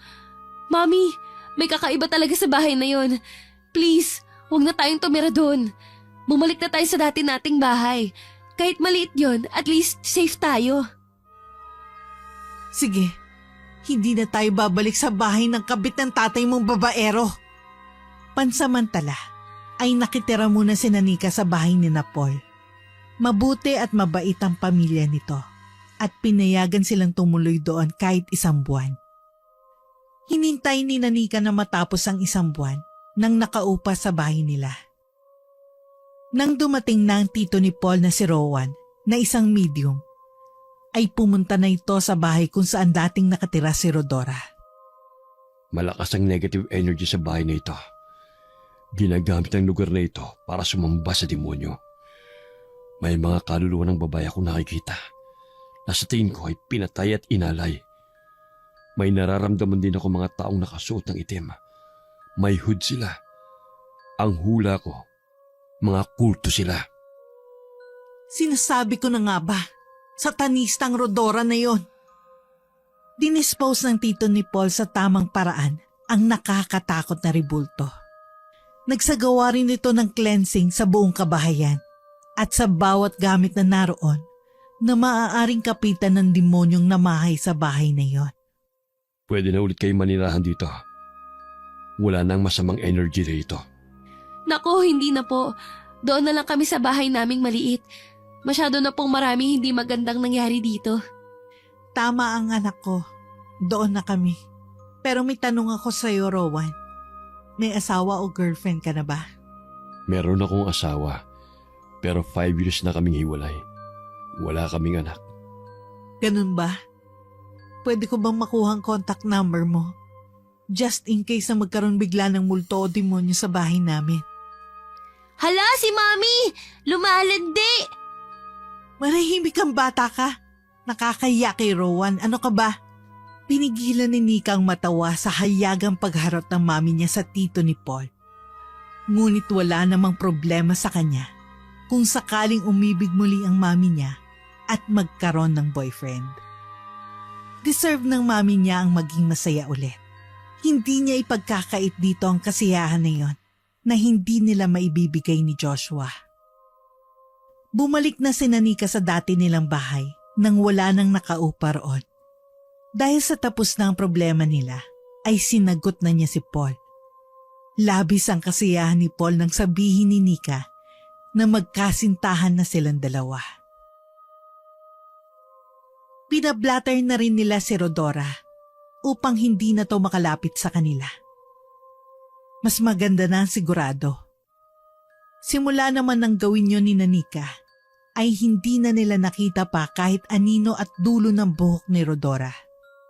Mami, may kakaiba talaga sa bahay na yon. Please, huwag na tayong tumira doon. Bumalik na tayo sa dati nating bahay. Kahit maliit yon, at least safe tayo. Sige, hindi na tayo babalik sa bahay ng kabit ng tatay mong babaero. Pansamantala, ay nakitira muna si Nika sa bahay ni Paul. Mabuti at mabait ang pamilya nito at pinayagan silang tumuloy doon kahit 1 buwan. Hinintay ni Nika na matapos ang 1 buwan nang nakaupa sa bahay nila. Nang dumating na ang tito ni Paul na si Rowan na isang medium, ay pumunta na ito sa bahay kung saan dating nakatira si Rodora. Malakas ang negative energy sa bahay na ito. Ginagamit ang lugar na ito para sumamba sa demonyo. May mga kaluluwa ng babae akong nakikita na sa tingin ko ay pinatay at inalay. May nararamdaman din ako mga taong nakasuot ng itim. May hood sila. Ang hula ko, mga kulto sila. Sinasabi ko na nga ba, satanistang Rodora na yon. Dinispose ng tito ni Paul sa tamang paraan ang nakakatakot na rebulto. Nagsagawa rin ito ng cleansing sa buong kabahayan at sa bawat gamit na naroon na maaaring kapitan ng demonyong namahay sa bahay na yon. Pwede na ulit kayo manirahan dito. Wala nang masamang energy dito. Nako, hindi na po. Doon na lang kami sa bahay naming maliit. Masyado na pong maraming hindi magandang nangyari dito. Tama ang anak ko. Doon na kami. Pero may tanong ako sa iyo, Rowan. May asawa o girlfriend ka na ba? Meron akong asawa, pero 5 years na kaming hiwalay. Wala kaming anak. Ganun ba? Pwede ko bang makuha ang contact number mo? Just in case na magkaroon bigla ng multo o demonyo sa bahay namin. Hala, si Mami! Lumalandi! Manahimik kang bata ka. Nakakahiya kay Rowan. Ano ka ba? Pinigilan ni Nika ang matawa sa hayagang pagharot ng mami niya sa tito ni Paul. Ngunit wala namang problema sa kanya kung sakaling umibig muli ang mami niya at magkaroon ng boyfriend. Deserve ng mami niya ang maging masaya ulit. Hindi niya ipagkakait dito ang kasiyahan na yon na hindi nila maibibigay ni Joshua. Bumalik na si Nika sa dati nilang bahay nang wala nang nakaupa roon. Dahil sa tapos na ang problema nila, ay sinagot na niya si Paul. Labis ang kasiyahan ni Paul nang sabihin ni Nika na magkasintahan na silang dalawa. Pinablatter na rin nila si Rodora upang hindi na to makalapit sa kanila. Mas maganda na ang sigurado. Simula naman ng gawin yun ni Nika, ay hindi na nila nakita pa kahit anino at dulo ng buhok ni Rodora.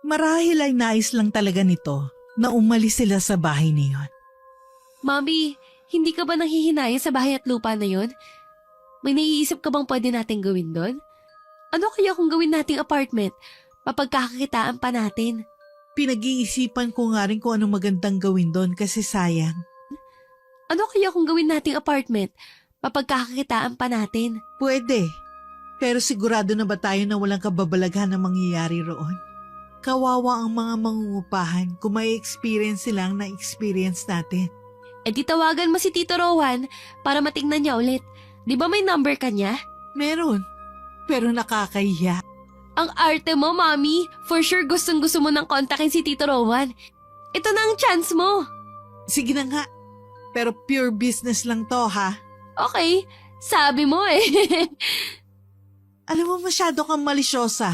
Marahil ay nais lang talaga nito na umalis sila sa bahay niyon. Mami, hindi ka ba nanghihinayang sa bahay at lupa na yon? May naiisip ka bang pwede nating gawin doon? Ano kaya kung gawin nating apartment? Mapagkakakitaan pa natin. Pinag-iisipan ko nga rin kung anong magandang gawin doon kasi sayang. Ano kaya kung gawin nating apartment? Mapagkakakitaan pa natin. Pwede. Pero sigurado na ba tayo na walang kababalaghan na mangyayari roon? Kawawa ang mga mangungupahan kung may experience silang na-experience natin. E di tawagan mo si Tito Rowan para matingnan niya ulit. Di ba may number ka niya? Meron. Pero nakakahiya. Ang arte mo, Mami. For sure gustong-gusto mo nang kontakin si Tito Rowan. Ito na ang chance mo. Sige na nga. Pero pure business lang to, ha? Okay, sabi mo eh. Alam mo, masyado kang malisyosa.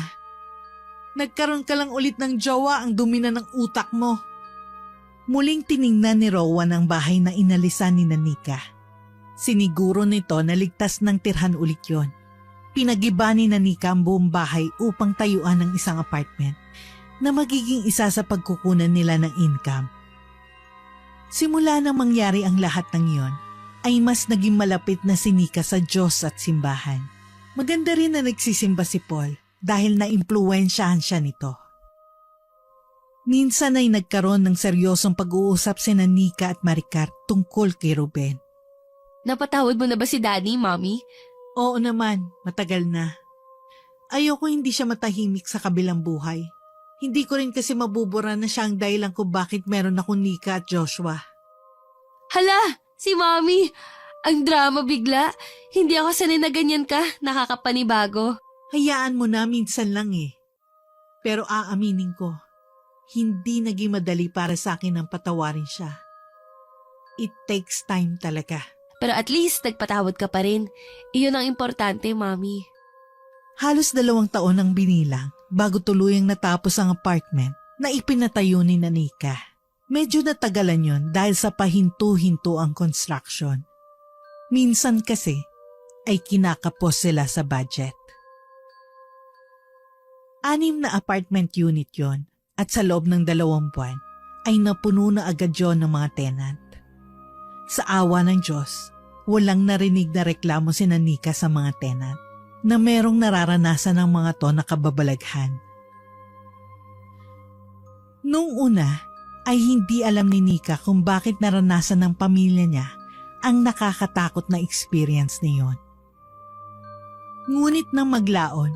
Nagkaroon ka lang ulit ng jowa, ang dumi na ng utak mo. Muling tiningnan ni Rowan ang bahay na inalisan ni Nika. Siniguro nito na ligtas ng tirhan ulit yon. Pinagiba ni Nika ang buong bahay upang tayuan ng isang apartment na magiging isa sa pagkukunan nila ng income. Simula nang mangyari ang lahat ng iyon, ay mas naging malapit na si Nika sa Diyos at simbahan. Maganda rin na nagsisimba si Paul dahil na-impluwensyahan siya nito. Minsan ay nagkaroon ng seryosong pag-uusap sina Nika at Maricar tungkol kay Ruben. Napatawad mo na ba si Daddy, Mami? Oo naman, matagal na. Ayoko hindi siya matahimik sa kabilang buhay. Hindi ko rin kasi mabubura na siya ang dahilan kung bakit meron akong Nika at Joshua. Hala, si Mami. Ang drama bigla. Hindi ako sanay na ganyan ka. Nakakapanibago. Hayaan mo na, minsan lang eh. Pero aaminin ko, hindi naging madali para sa akin ang patawarin siya. It takes time talaga. Pero at least nagpatawad ka pa rin. Iyon ang importante, Mami. Halos 2 taon ang binilang bago tuluyang natapos ang apartment na ipinatayo ni Nika. Medyo natagalan yon dahil sa pahinto-hinto ang construction. Minsan kasi ay kinakapos sila sa budget. 6 na apartment unit yon at sa loob ng 2 buwan ay napuno na agad yon ng mga tenant. Sa awa ng Diyos, walang narinig na reklamo si Nika sa mga tenant na merong nararanasan ng mga to na kababalaghan. Noong una ay hindi alam ni Nika kung bakit naranasan ng pamilya niya ang nakakatakot na experience niyon. Ngunit nang maglaon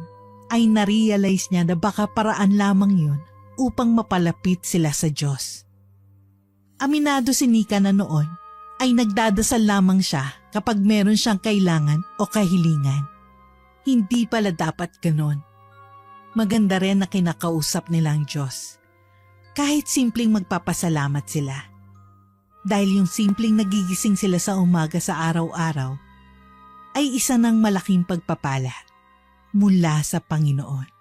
ay narealize niya na baka paraan lamang yun upang mapalapit sila sa Diyos. Aminado si Nika na noon ay nagdadasal lamang siya kapag meron siyang kailangan o kahilingan. Hindi pala dapat ganon. Maganda rin na kinakausap nila ang Diyos. Kahit simpleng magpapasalamat sila. Dahil yung simpleng nagigising sila sa umaga sa araw-araw ay isa ng malaking pagpapala mula sa Panginoon.